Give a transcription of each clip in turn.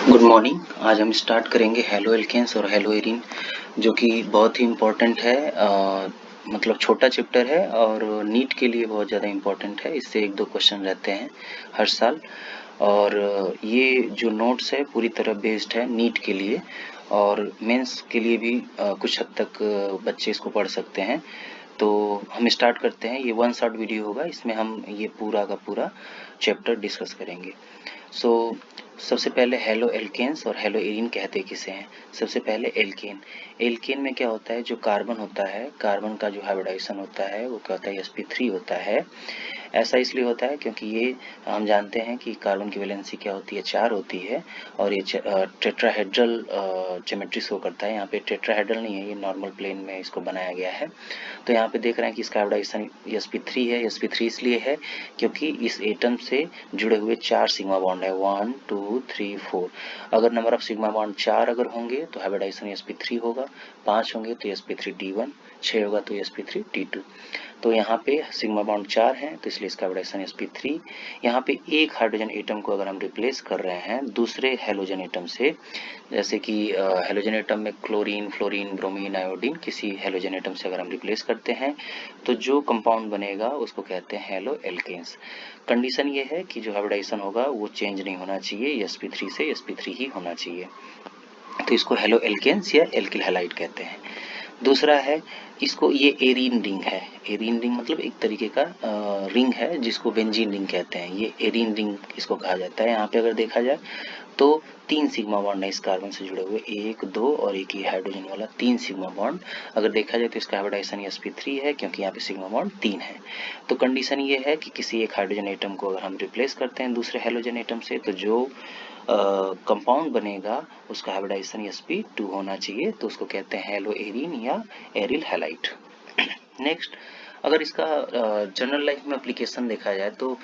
Good morning. आज हम start करेंगे हेलो एल्केन्स और हेलो एरीन, जो कि बहुत ही इम्पोर्टेंट है। मतलब छोटा चैप्टर है और नीट के लिए बहुत ज़्यादा इम्पोर्टेंट है। इससे 1-2 क्वेश्चन रहते हैं हर साल। और ये जो नोट्स है पूरी तरह बेस्ड है नीट के लिए, और मेंस के लिए भी कुछ हद तक बच्चे इसको पढ़ सकते हैं। तो हम स्टार्ट करते हैं। ये 1 शॉर्ट वीडियो होगा, इसमें हम ये पूरा का पूरा चैप्टर डिस्कस करेंगे। सबसे पहले हेलो एल्केन्स और हेलो एरीन कहते किसे हैं। सबसे पहले एल्केन। एल्केन में क्या होता है, जो कार्बन होता है, कार्बन का जो हाइब्रिडाइजेशन होता है वो क्या होता है, sp3 होता है। ऐसा इसलिए होता है क्योंकि ये हम जानते हैं कि कार्बन की वैलेंसी क्या होती है, 4 होती है, और ये टेट्राहेड्रल ज्योमेट्री शो करता है। यहाँ पे टेट्राहेड्रल नहीं है, ये नॉर्मल प्लेन में इसको बनाया गया है। तो यहाँ पे देख रहे हैं कि इसका हाइब्रिडाइजेशन sp3 है। sp3 इसलिए है क्योंकि इस एटम से जुड़े हुए 4 सिग्मा बॉन्ड है, 1 2 3 4। अगर नंबर ऑफ सिग्मा बॉन्ड 4 अगर होंगे तो हाइब्रिडाइजेशन sp3 होगा, 5 होंगे तो sp3d1, 6 होगा तो sp3d2। तो यहाँ पे सिग्मा बॉन्ड 4 हैं तो इसलिए इसका हाइब्रिडाइजेशन sp3। यहाँ पे एक हाइड्रोजन एटम को अगर हम रिप्लेस कर रहे हैं दूसरे हेलोजन एटम से, जैसे कि हेलोजन एटम में क्लोरीन, फ्लोरीन, ब्रोमीन, आयोडीन, किसी हेलोजन एटम से अगर हम रिप्लेस करते हैं तो जो कंपाउंड बनेगा उसको कहते हैं हेलो एल्केन्स। कंडीशन ये है कि जो हाइब्रिडाइजेशन होगा वो चेंज नहीं होना चाहिए, sp3 से sp3 ही होना चाहिए। तो इसको हेलो एल्केन्स या एल्किल हैलाइड कहते हैं। दूसरा है, इसको ये एरीन रिंग है। एरीन रिंग मतलब एक तरीके का रिंग है जिसको बेंजीन रिंग कहते हैं। ये एरीन रिंग इसको कहा जाता है। यहाँ पे अगर देखा जाए तो 3 सिग्मा बॉन्ड है इस कार्बन से जुड़े हुए, 1 2 और एक ही हाइड्रोजन वाला 3 सिग्मा बॉन्ड। अगर देखा जाए तो इसका हाइब्रिडाइजेशन sp3 है क्योंकि यहाँ पे सिग्मा बॉन्ड 3 है। तो कंडीशन ये है कि किसी एक हाइड्रोजन एटम को अगर हम रिप्लेस करते हैं दूसरे हेलोजन एटम से तो जो कंपाउंड बनेगा उसका हाइब्रिडाइजेशन sp2 होना चाहिए, तो उसको कहते हैं हेलो एरीन या एरिल हैलाइड। नेक्स्ट, अगर इसका जनरल लाइफ में एप्लीकेशन देखा जाए तो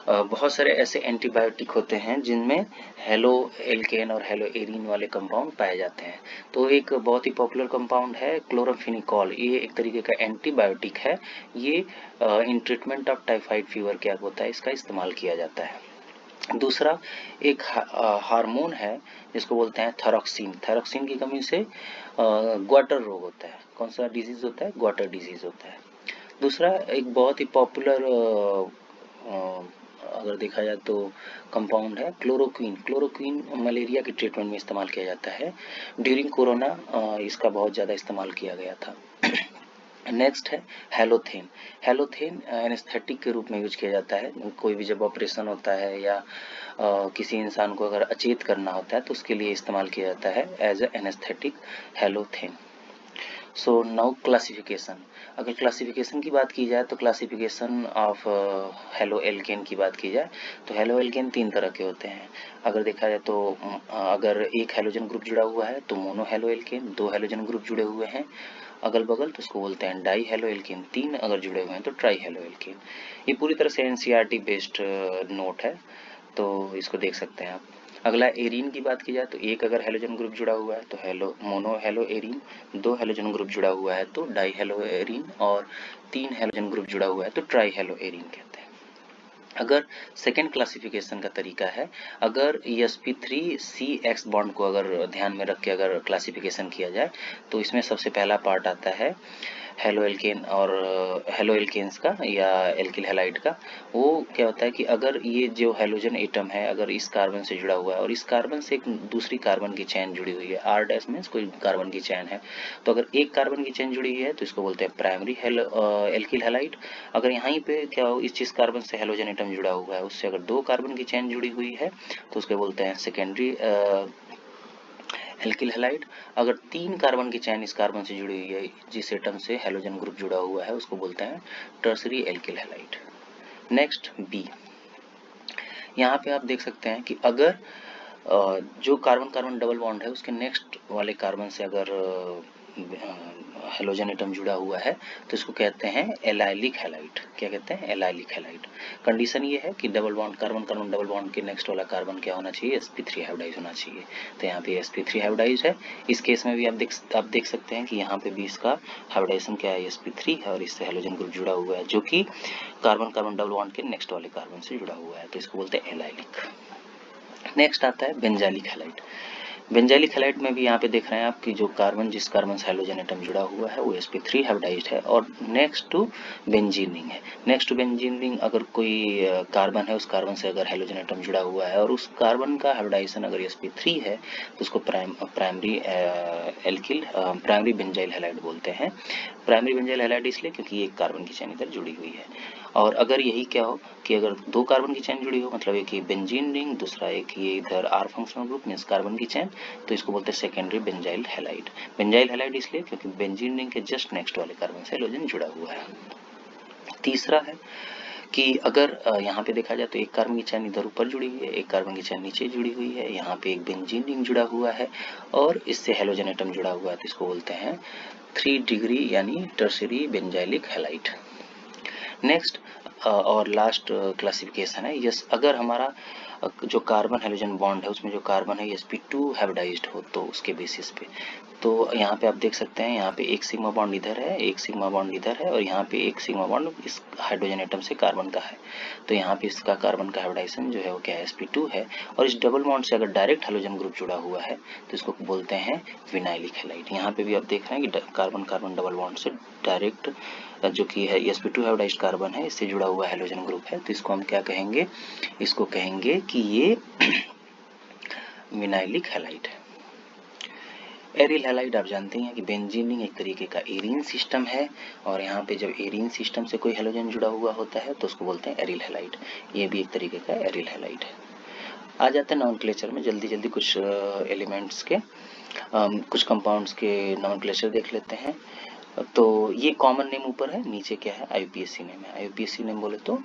बहुत सारे ऐसे एंटीबायोटिक होते हैं जिनमें हेलो एल्केन और हेलो एरीन वाले कंपाउंड पाए जाते हैं। तो एक बहुत ही पॉपुलर कंपाउंड है क्लोराफेनिकोल। ये एक तरीके का एंटीबायोटिक है। ये in treatment of typhoid fever क्या होता है, इसका इस्तेमाल किया जाता है। दूसरा एक हार्मोन है जिसको बोलते हैं थायरॉक्सिन। थायरॉक्सिन की कमी से ग्वाटर रोग होता है। कौन सा डिजीज होता है, ग्वाटर डिजीज होता है। दूसरा एक बहुत ही पॉपुलर अगर देखा जाए तो कंपाउंड है क्लोरोक्वीन। क्लोरोक्वीन मलेरिया के ट्रीटमेंट में इस्तेमाल किया जाता है। ड्यूरिंग कोरोना इसका बहुत ज़्यादा इस्तेमाल किया गया था। नेक्स्ट है हेलोथेन। हेलोथेन एनेस्थेटिक के रूप में यूज किया जाता है। कोई भी जब ऑपरेशन होता है या किसी इंसान को अगर अचेत करना होता है तो उसके लिए इस्तेमाल किया जाता है as a anaesthetic, halothane. So now classification. अगर क्लासिफिकेशन की बात की जाए तो क्लासिफिकेशन ऑफ हेलो एल्केन की बात की जाए तो हेलो एल्केन 3 तरह के होते हैं। अगर देखा जाए तो अगर एक हेलोजन ग्रुप जुड़ा हुआ है तो mono halo alkane, 2 halogen group जुड़े हुए हैं अगल बगल तो उसको बोलते हैं डाई हेलो एल्केन, 3 अगर जुड़े हुए हैं तो ट्राई हेलो एल्केन। ये पूरी तरह से एनसीईआरटी बेस्ड नोट है, तो इसको देख सकते हैं आप। अगला एरीन की बात की जाए तो एक अगर हेलोजन ग्रुप जुड़ा हुआ है तो hello mono hello arene, 2 halogen group जुड़ा हुआ है तो डाई हेलो एरीन, और 3 हेलोजन ग्रुप जुड़ा हुआ है तो ट्राई हेलो एरीन कहते हैं। अगर सेकेंड क्लासिफिकेशन का तरीका है, अगर sp3CX बॉन्ड को अगर ध्यान में रख के अगर क्लासिफिकेशन किया जाए तो इसमें सबसे पहला पार्ट आता है हेलो एल्केन और हेलो एल्केन्स का या एल्किल हैलाइड का। वो क्या होता है कि अगर ये जो हेलोजन एटम है अगर इस कार्बन से जुड़ा हुआ है और इस कार्बन से एक दूसरी कार्बन की चेन जुड़ी हुई है, आर डैश मीन्स कोई कार्बन की चेन है, तो अगर एक कार्बन की चेन जुड़ी हुई है तो इसको बोलते हैं प्राइमरी एल्किल हैलाइड। अगर यहाँ पे क्या हो, इस जिस कार्बन से हेलोजन एटम जुड़ा हुआ है उससे अगर 2 कार्बन की चेन जुड़ी हुई है तो उसको बोलते हैं सेकेंडरी एल्किल हैलाइड। अगर 3 कार्बन की चेन इस कार्बन से जुड़ी हुई है जिस एटम से हेलोजन ग्रुप जुड़ा हुआ है उसको बोलते हैं tertiary alkyl halide. Next B, यहाँ पे आप देख सकते हैं कि अगर जो कार्बन कार्बन डबल बॉन्ड है उसके नेक्स्ट वाले कार्बन से अगर हेलोजन एटम जुड़ा हुआ है तो इसको कहते हैं एलाइलिक हैलाइड। क्या कहते हैं, एलाइलिक हैलाइड। कंडीशन ये है कि double bond carbon carbon double bond के नेक्स्ट वाला कार्बन क्या होना चाहिए, sp3 हाइब्रिडाइज होना चाहिए। तो यहाँ पे sp3 हाइब्रिडाइज है। इस केस में भी आप देख सकते हैं कि यहाँ पे भी इसका हाइब्रिडाइजेशन क्या है, sp3 है और इससे हेलोजन ग्रुप जुड़ा हुआ है जो कि कार्बन कार्बन डबल बॉन्ड के नेक्स्ट वाले कार्बन से जुड़ा हुआ है, तो इसको बोलते हैं एलाइलिक। नेक्स्ट आता है बेंजाइलिक हैलाइड। बेंजाइलिक हैलाइड में भी यहाँ पे देख रहे हैं आप कि जो कार्बन जिस कार्बन से हाइड्रोजन एटम जुड़ा हुआ है वो sp3 हाइब्रिडाइज्ड है और नेक्स्ट टू बेंजीन रिंग है। नेक्स्ट टू बेंजीन रिंग अगर कोई कार्बन है, उस कार्बन से अगर हाइड्रोजन एटम जुड़ा हुआ है और उस कार्बन का हाइब्रिडाइजेशन अगर sp3 है तो उसको primary alkyl primary benzyl halide बोलते हैं। प्राइमरी बेंजाइल हैलाइड इसलिए क्योंकि एक कार्बन की चेन इधर जुड़ी हुई है। और अगर यही क्या हो कि अगर दो कार्बन की चेन जुड़ी हो, मतलब एक ये बेंजीन रिंग, दूसरा एक ये इधर R functional group means carbon की चेन, तो इसको बोलते हैं secondary benzyl halide. Benzyl halide इसलिए क्योंकि बेंजीन रिंग के जस्ट नेक्स्ट वाले कार्बन से हाइड्रोजन जुड़ा हुआ है। तीसरा है कि अगर यहाँ पे देखा जाए तो एक कार्बन की चेन इधर ऊपर जुड़ी हुई है, एक कार्बन की चेन नीचे जुड़ी हुई है, यहाँ पे एक बेंजीन रिंग जुड़ा हुआ है और इससे हेलोजन एटम जुड़ा हुआ है, तो इसको बोलते हैं 3 डिग्री यानी टर्शियरी बेंजाइलिक हैलाइड। नेक्स्ट और लास्ट क्लासिफिकेशन है यस, अगर हमारा जो कार्बन हाइड्रोजन बॉन्ड है उसमें जो कार्बन है sp2 हाइब्रिडाइज्ड हो तो उसके बेसिस पे, तो यहाँ पे आप देख सकते हैं यहाँ पे एक सिग्मा बॉन्ड इधर है, एक सिग्मा बॉन्ड इधर है और यहाँ पे एक सिग्मा बॉन्ड इस हाइड्रोजन एटम से कार्बन का है, तो यहाँ पे इसका कार्बन का हाइब्रिडाइजेशन जो है वो क्या है sp2 है और इस डबल बॉन्ड से अगर डायरेक्ट हाइड्रोजन ग्रुप जुड़ा हुआ है तो इसको बोलते हैं विनाइलिक हैलाइड। यहाँ पे भी आप देख रहे हैं कि कार्बन कार्बन डबल बॉन्ड से डायरेक्ट जो कि है sp2 हाइब्रिडाइज्ड कार्बन है, इससे जुड़ा हुआ हाइड्रोजन ग्रुप है, तो इसको हम क्या कहेंगे, इसको कहेंगे कि ये विनाइलिक हैलाइड है। एरिल हैलाइड आप जानते हैं कि बेंजीन रिंग एक तरीके का एरीन सिस्टम है और यहाँ पे जब एरीन सिस्टम से कोई हैलोजन जुड़ा हुआ होता है तो उसको बोलते हैं एरिल हैलाइड। ये भी एक तरीके का एरिल हैलाइड है। आ जाते हैं नॉमेनक्लेचर में, जल्दी जल्दी कुछ एलिमेंट्स के कुछ कंपाउंड्स के नॉमेनक्लेचर देख लेते हैं। तो ये कॉमन नेम ऊपर है, नीचे क्या है IUPAC नेम है। IUPAC नेम बोले तो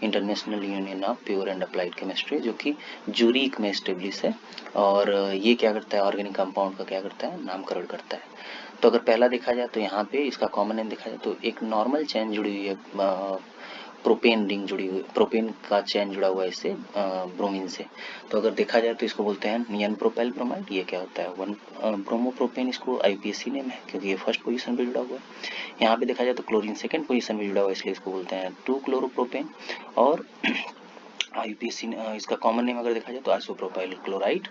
international union of pure and applied chemistry, जो कि जूरिक में स्टेब्लिश है और ये क्या करता है, ऑर्गेनिक कंपाउंड का क्या करता है, नामकरण करता है। तो अगर पहला देखा जाए तो यहाँ पे इसका कॉमन नेम देखा जाए तो एक नॉर्मल चेन जुड़ी हुई है, प्रोपेन रिंग जुड़ी हुई, प्रोपेन का चेन जुड़ा हुआ है इससे ब्रोमीन से, तो अगर देखा जाए तो इसको बोलते हैं नियन प्रोपाइल ब्रोमाइड। ये क्या होता है, वन ब्रोमोप्रोपेन, इसको IUPAC नेम है क्योंकि ये फर्स्ट पोजीशन पे जुड़ा हुआ है। यहाँ पे देखा जाए तो क्लोरीन सेकंड पोजीशन पे जुड़ा हुआ है, इसलिए इसको बोलते हैं 2 क्लोरोप्रोपेन। और IUPAC इसका कॉमन नेम अगर देखा जाए तो आइसोप्रोपाइल क्लोराइड।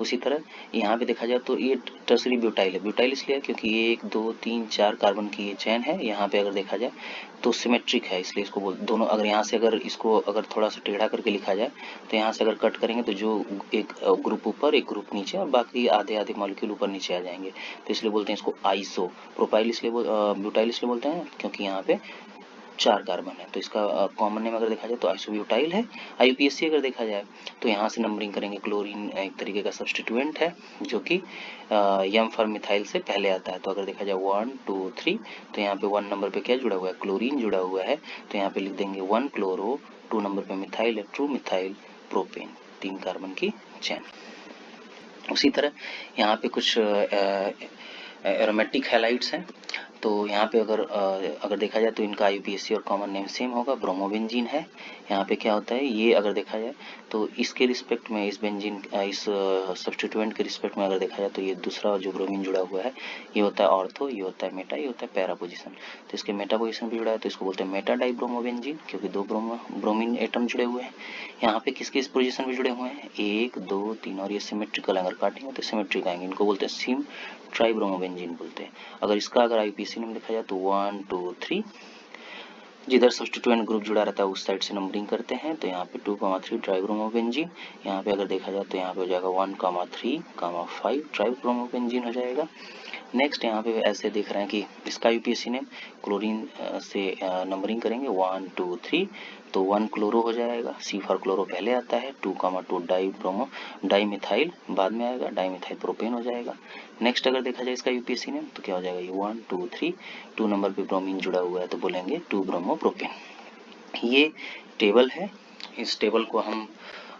उसी तरह यहाँ पे देखा जाए तो ये टर्सरी ब्यूटाइल है, ब्यूटाइल इसलिए क्योंकि ये 1 2 3 4 कार्बन की ये चेन है। यहाँ पे अगर देखा जाए तो सिमेट्रिक है, इसलिए इसको बोल दोनों, अगर यहाँ से अगर इसको अगर थोड़ा सा टेढ़ा करके लिखा जाए तो यहाँ से अगर कट करेंगे तो जो एक ग्रुप ऊपर एक ग्रुप नीचे और बाकी आधे आधे मॉलिक्यूल ऊपर नीचे आ जाएंगे, तो इसलिए बोलते हैं इसको आइसो प्रोपाइल, इसलिए ब्यूटाइल इसलिए बोलते हैं क्योंकि यहाँ पे 4 कार्बन है। तो इसका कॉमन नेम अगर देखा जाए तो आइसोब्यूटाइल है। IUPAC अगर देखा जाए तो यहाँ से नंबरिंग करेंगे, क्लोरीन एक तरीके का सब्सटीट्यूएंट है जो कि यम फॉर मिथाइल से पहले आता है। तो अगर देखा जाए 1 2 3 तो यहाँ पे 1 नंबर पे क्या जुड़ा हुआ है, क्लोरीन जुड़ा हुआ है, तो यहाँ पे लिख देंगे 1 क्लोरो, 2 नंबर पे मिथाइल है, 2 मिथाइल प्रोपेन, 3 कार्बन की चेन। उसी तरह यहाँ पे कुछ एरोमेटिक हैलाइड्स हैं, तो यहाँ पे अगर देखा जाए तो इनका IUPAC और कॉमन नेम सेम होगा, ब्रोमोबेंजीन है। यहाँ पे क्या होता है, ये अगर देखा जाए तो इसके रिस्पेक्ट में इस बेंजीन इस सब्स्टिट्यूएंट के रिस्पेक्ट में अगर देखा जाए तो ये दूसरा जो ब्रोमीन जुड़ा हुआ है ये होता है ऑर्थो, ये होता है मेटा, ये होता है पैरा पोजिशन। तो इसके मेटा पोजिशन पे जुड़ा है तो इसको बोलते हैं मेटा डाई ब्रोमोबेंजीन क्योंकि 2 ब्रोमीन एटम जुड़े हुए हैं। यहाँ पे किस किस पोजिशन पे जुड़े हुए हैं, 1 2 3 और ये सिमेट्रिकल अगर काटेंगे तो सिमेट्रिक आएंगे, इनको बोलते हैं सिम ट्राइब्रोमोबेंजीन बोलते हैं। अगर इसका अगर IUPAC नेम देखा जाए तो 1 2 3, जिधर सब्स्टिट्यूएंट ग्रुप जुड़ा रहता है उस साइड से नंबरिंग करते हैं, तो यहाँ पे 2,3 ट्राइब्रोमोबेंजीन, यहाँ पे अगर देखा जाए तो यहाँ पे हो जाएगा 1,3,5 ट्राइब्रोमोबेंजीन हो जाएगा। नेक्स्ट यहाँ पे ऐसे देख रहे हैं कि इसका IUPAC नेम क्लोरीन से नंबरिंग करेंगे 1 2 3, तो 1 क्लोरो हो जाएगा, C फॉर क्लोरो पहले आता है, 2,2 डाई मिथाइल बाद में आएगा, डाई मिथाइल प्रोपेन हो जाएगा। नेक्स्ट अगर देखा जाए इसका IUPAC नेम तो क्या हो जाएगा, ये 1 2 3, 2 नंबर पे ब्रोमीन जुड़ा हुआ है तो बोलेंगे 2 ब्रोमोप्रोपेन। ये टेबल है, इस टेबल को हम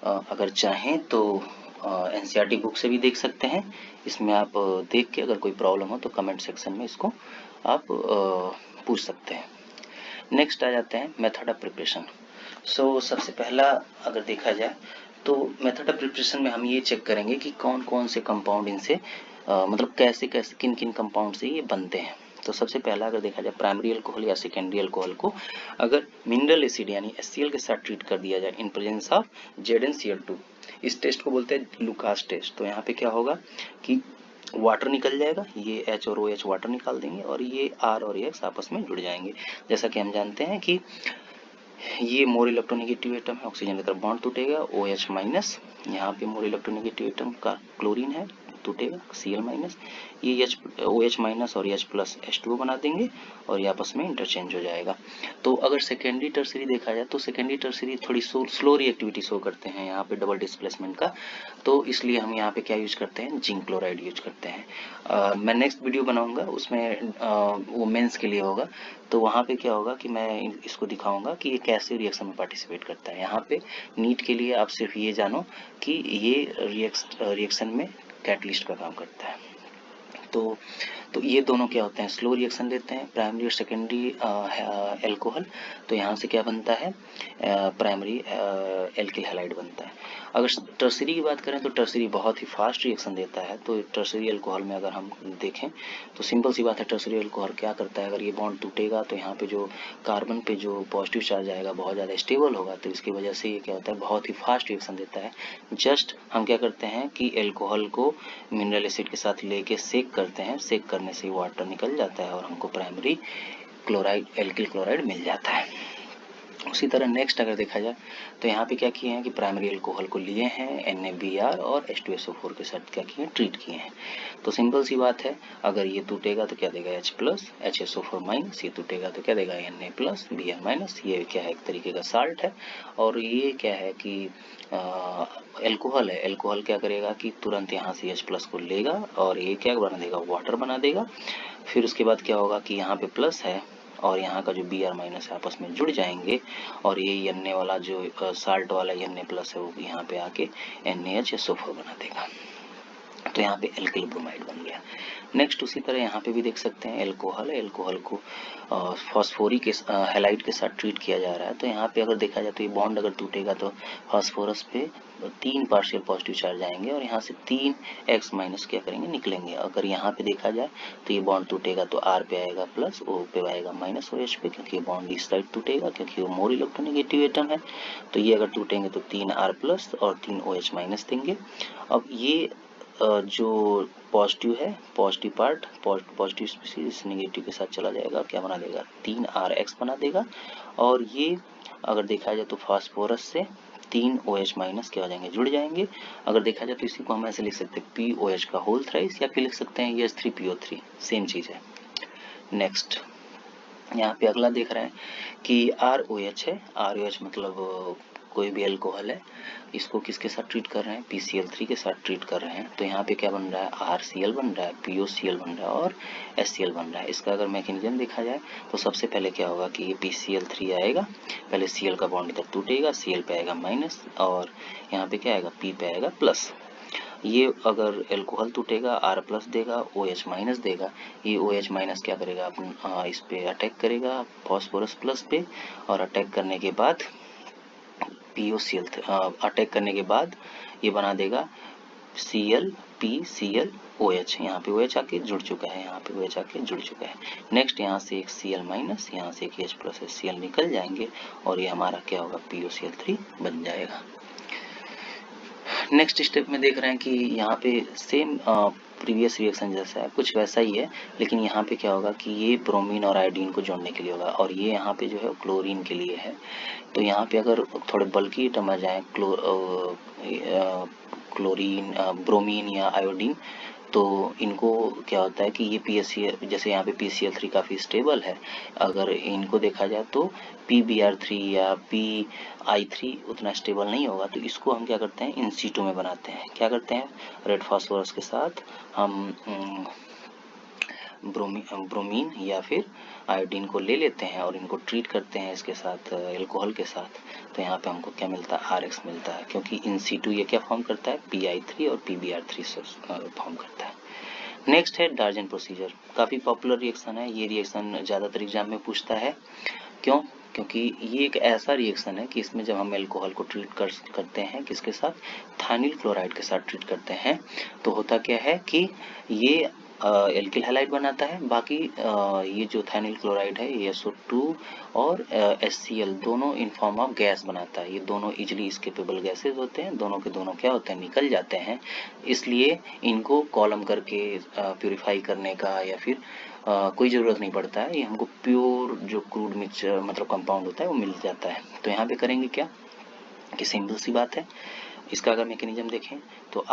अगर चाहें तो NCERT बुक से भी देख सकते हैं। इसमें आप देख के अगर कोई प्रॉब्लम हो तो कमेंट सेक्शन में इसको आप पूछ सकते हैं। नेक्स्ट आ जाते हैं मेथड ऑफ प्रिपरेशन। सो सबसे पहला अगर देखा जाए तो मेथड ऑफ प्रिपरेशन में हम ये चेक करेंगे कि कौन कौन से कंपाउंड इनसे मतलब कैसे कैसे किन किन कंपाउंड से ये बनते हैं। तो सबसे पहला अगर देखा जाए प्राइमरी अल्कोहल या सेकेंडरी अल्कोहल को अगर मिनरल एसिड यानी HCl के साथ ट्रीट कर दिया जाए इन प्रेजेंस ऑफ ZnCl2 इस टेस्ट को बोलते हैं लुकास टेस्ट। तो यहाँ पे क्या होगा कि वाटर निकल जाएगा, ये H और OH वाटर निकाल देंगे और ये R और X आपस में जुड़ जाएंगे। जैसा कि हम जानते हैं कि ये मोर इलेक्ट्रोनेगेटिव एटम है, ऑक्सीजन की तरफ बॉन्ड टूटेगा, OH माइनस, यहाँ पे मोर इलेक्ट्रोनेगेटिव एटम का क्लोरीन है, टूटेगा Cl माइनस, ये OH माइनस और H प्लस H2O बना देंगे और ये आपस में इंटरचेंज हो जाएगा। तो अगर सेकेंडरी टर्सरी देखा जाए तो सेकेंडरी टर्सरी थोड़ी स्लो रिएक्टिविटी शो करते हैं यहाँ पे डबल डिस्प्लेसमेंट का, तो इसलिए हम यहाँ पे क्या यूज करते हैं, जिंक क्लोराइड यूज करते हैं। मैं नेक्स्ट वीडियो बनाऊंगा उसमें वो मेंस के लिए होगा, तो वहाँ पे क्या होगा कि मैं इसको दिखाऊंगा कि ये कैसे रिएक्शन में पार्टिसिपेट करता है। यहाँ पे नीट के लिए आप सिर्फ ये जानो कि ये रिएक्शन में कैटलिस्ट का काम करता है। तो ये दोनों क्या होते हैं, स्लो रिएक्शन देते हैं, प्राइमरी और सेकेंडरी एल्कोहल। तो यहाँ से क्या बनता है, प्राइमरी एल्किल हैलाइड बनता है। अगर टर्सरी की बात करें तो टर्सरी बहुत ही फास्ट रिएक्शन देता है। तो टर्सरी अल्कोहल में अगर हम देखें तो सिंपल सी बात है, टर्सरी अल्कोहल क्या करता है, अगर ये बॉन्ड टूटेगा तो यहाँ पे जो कार्बन पे जो पॉजिटिव चार्ज आएगा बहुत ज़्यादा स्टेबल होगा, तो इसकी वजह से ये क्या होता है, बहुत ही फास्ट रिएक्शन देता है। जस्ट हम क्या करते हैं कि एल्कोहल को मिनरल एसिड के साथ लेके सेक करते हैं, सेक करने से वाटर निकल जाता है और हमको प्राइमरी क्लोराइड एल्किल क्लोराइड मिल जाता है। उसी तरह नेक्स्ट अगर देखा जाए तो यहाँ पे क्या किए हैं कि प्राइमरी अल्कोहल को लिए हैं NaBr और H2SO4 के साथ क्या किए हैं, ट्रीट किए हैं। तो सिंपल सी बात है, अगर ये टूटेगा तो क्या देगा H प्लस, HSO4 माइनस, ये टूटेगा तो क्या देगा Na प्लस Br माइनस। ये क्या है, एक तरीके का साल्ट है। और ये क्या है कि एल्कोहल है, एल्कोहल क्या करेगा कि तुरंत यहाँ से H प्लस को लेगा और ये क्या बना देगा, वाटर बना देगा। फिर उसके बाद क्या होगा कि यहाँ पे प्लस है और यहाँ का जो Br माइनस है आपस में जुड़ जाएंगे और ये Na वाला जो साल्ट वाला Na प्लस है वो यहाँ पे आके NaHSO4 बना देगा। तो यहाँ पे एल्किल ब्रोमाइड बन गया। नेक्स्ट उसी तरह यहाँ पे भी देख सकते हैं एल्कोहल है, एल्कोहल को फॉस्फोरिक हैलाइड के साथ ट्रीट किया जा रहा है। तो यहाँ पे अगर देखा जाए तो ये बॉन्ड अगर टूटेगा तो फास्फोरस पे 3 पार्शियल पॉजिटिव चार्ज आएंगे और यहाँ से 3 X माइनस क्या करेंगे, निकलेंगे। अगर यहाँ पे देखा जाए तो ये बॉन्ड टूटेगा तो R पे आएगा प्लस, O पे आएगा माइनस OH पे, क्योंकि ये बॉन्ड इस साइड टूटेगा क्योंकि वो मोर इलेक्ट्रोनेगेटिव एटम है। तो ये अगर टूटेंगे तो 3 R प्लस और 3 OH माइनस देंगे। अब ये जो पॉजिटिव है, positive part positive species negative के साथ चला जाएगा, क्या बना देगा, 3 RX बना देगा। और ये अगर देखा जाए तो फास्फोरस से 3 OH माइनस क्या हो जाएंगे, जुड़ जाएंगे। अगर देखा जाए तो इसी को हम ऐसे लिख सकते हैं POH का होल थ्राइस, या फिर लिख सकते हैं H3PO3, सेम चीज है। नेक्स्ट यहाँ पे अगला देख रहे हैं कि ROH है, ROH मतलब कोई भी अल्कोहल है, इसको किसके साथ ट्रीट कर रहे हैं, PCl3 के साथ ट्रीट कर रहे हैं। तो यहाँ पे क्या बन रहा है, RCl बन रहा है, POCl बन रहा है और HCl बन रहा है। इसका अगर मैकेनिज्म देखा जाए तो सबसे पहले क्या होगा कि ये PCl3 आएगा, पहले Cl का बॉन्ड इधर टूटेगा, Cl पे आएगा माइनस और यहाँ पे क्या आएगा, P पे आएगा प्लस। ये अगर एल्कोहल टूटेगा R प्लस देगा, OH माइनस देगा। ये OH माइनस क्या करेगा, इस पे अटैक करेगा फॉस्फोरस प्लस पे, और अटैक करने के बाद POCl अटैक करने के बाद ये बना देगा Cl PCl OH। यहाँ पे OH आके जुड़ चुका है, यहाँ पे OH आके जुड़ चुका है। नेक्स्ट यहाँ से एक Cl माइनस, यहाँ से एक H प्लस Cl निकल जाएंगे और ये हमारा क्या होगा, POCl3 बन जाएगा। नेक्स्ट स्टेप में देख रहे हैं कि यहाँ पे सेम प्रीवियस रिएक्शन जैसा है, कुछ वैसा ही है, लेकिन यहाँ पे क्या होगा कि ये ब्रोमीन और आयोडीन को जोड़ने के लिए होगा और ये यहाँ पे जो है क्लोरीन के लिए है। तो यहाँ पे अगर थोड़े बल्कि आइटम आ जाए, क्लोरीन ब्रोमीन या आयोडीन, तो इनको क्या होता है कि ये PCl, जैसे यहाँ पे PCl3 काफ़ी स्टेबल है, अगर इनको देखा जाए तो PBr3 या PI3 उतना स्टेबल नहीं होगा। तो इसको हम क्या करते हैं, इन सीटू में बनाते हैं। क्या करते हैं, रेड फास्फोरस के साथ हम ब्रोमीन या फिर आयोडीन को ले लेते हैं और इनको ट्रीट करते हैं इसके साथ, एल्कोहल के साथ। तो यहाँ पे हमको क्या मिलता है, RX मिलता है, क्योंकि इन सीटू ये क्या फॉर्म करता है, PI3 और PBr3 से फॉर्म करता है। नेक्स्ट है डार्जन प्रोसीजर, काफ़ी पॉपुलर रिएक्शन है। ये रिएक्शन ज़्यादातर एग्जाम में पूछता है, क्यों, क्योंकि ये एक ऐसा रिएक्शन है कि इसमें जब हम एल्कोहल को ट्रीट करते हैं किसके साथ, थाइनिल क्लोराइड के साथ ट्रीट करते हैं, तो होता क्या है कि ये एल्किल हैलाइड बनाता है। बाकी ये जो थाइनिल क्लोराइड है ये SO2 और HCl दोनों इन फॉर्म ऑफ गैस बनाता है। ये दोनों इजिली स्केपेबल गैसेज होते हैं, दोनों के दोनों क्या होते हैं, निकल जाते हैं। इसलिए इनको कॉलम करके प्यूरिफाई करने का या फिर कोई ज़रूरत नहीं पड़ता है। ये हमको प्योर जो क्रूड मिक्सचर मतलब कंपाउंड होता है वो मिल जाता है। तो यहाँ पे करेंगे क्या कि सिंपल सी बात है, इसका अगर मैकेनिज्म देखें तो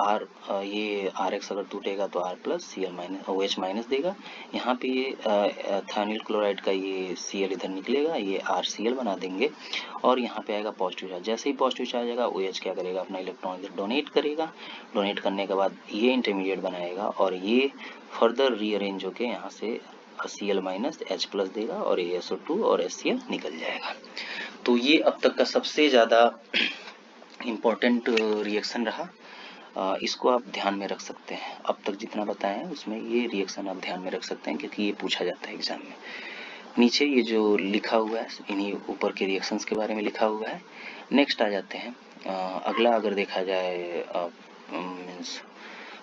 ये RX अगर टूटेगा तो R plus Cl minus OH minus देगा। यहाँ पे ये थाइनिल क्लोराइड का ये Cl इधर निकलेगा, ये RCl बना देंगे और यहाँ पे आएगा पॉजिटिव चार्ज। जैसे ही पॉजिटिव चार्ज आएगा OH क्या करेगा, अपना इलेक्ट्रॉन इधर डोनेट करेगा। डोनेट करने के बाद ये इंटरमीडिएट बनाएगा और ये फर्दर रीअरेंज होके यहाँ से Cl माइनस H प्लस देगा और ये SO2 और HCl निकल जाएगा। तो ये अब तक का सबसे ज़्यादा इम्पोर्टेंट रिएक्शन रहा। इसको आप ध्यान में रख सकते हैं। अब तक जितना बताया है उसमें ये रिएक्शन आप ध्यान में रख सकते हैं क्योंकि ये पूछा जाता है एग्जाम में। नीचे ये जो लिखा हुआ है इन्हीं ऊपर के रिएक्शंस के बारे में लिखा हुआ है। नेक्स्ट आ जाते हैं अगला अगर देखा जाए मीन्स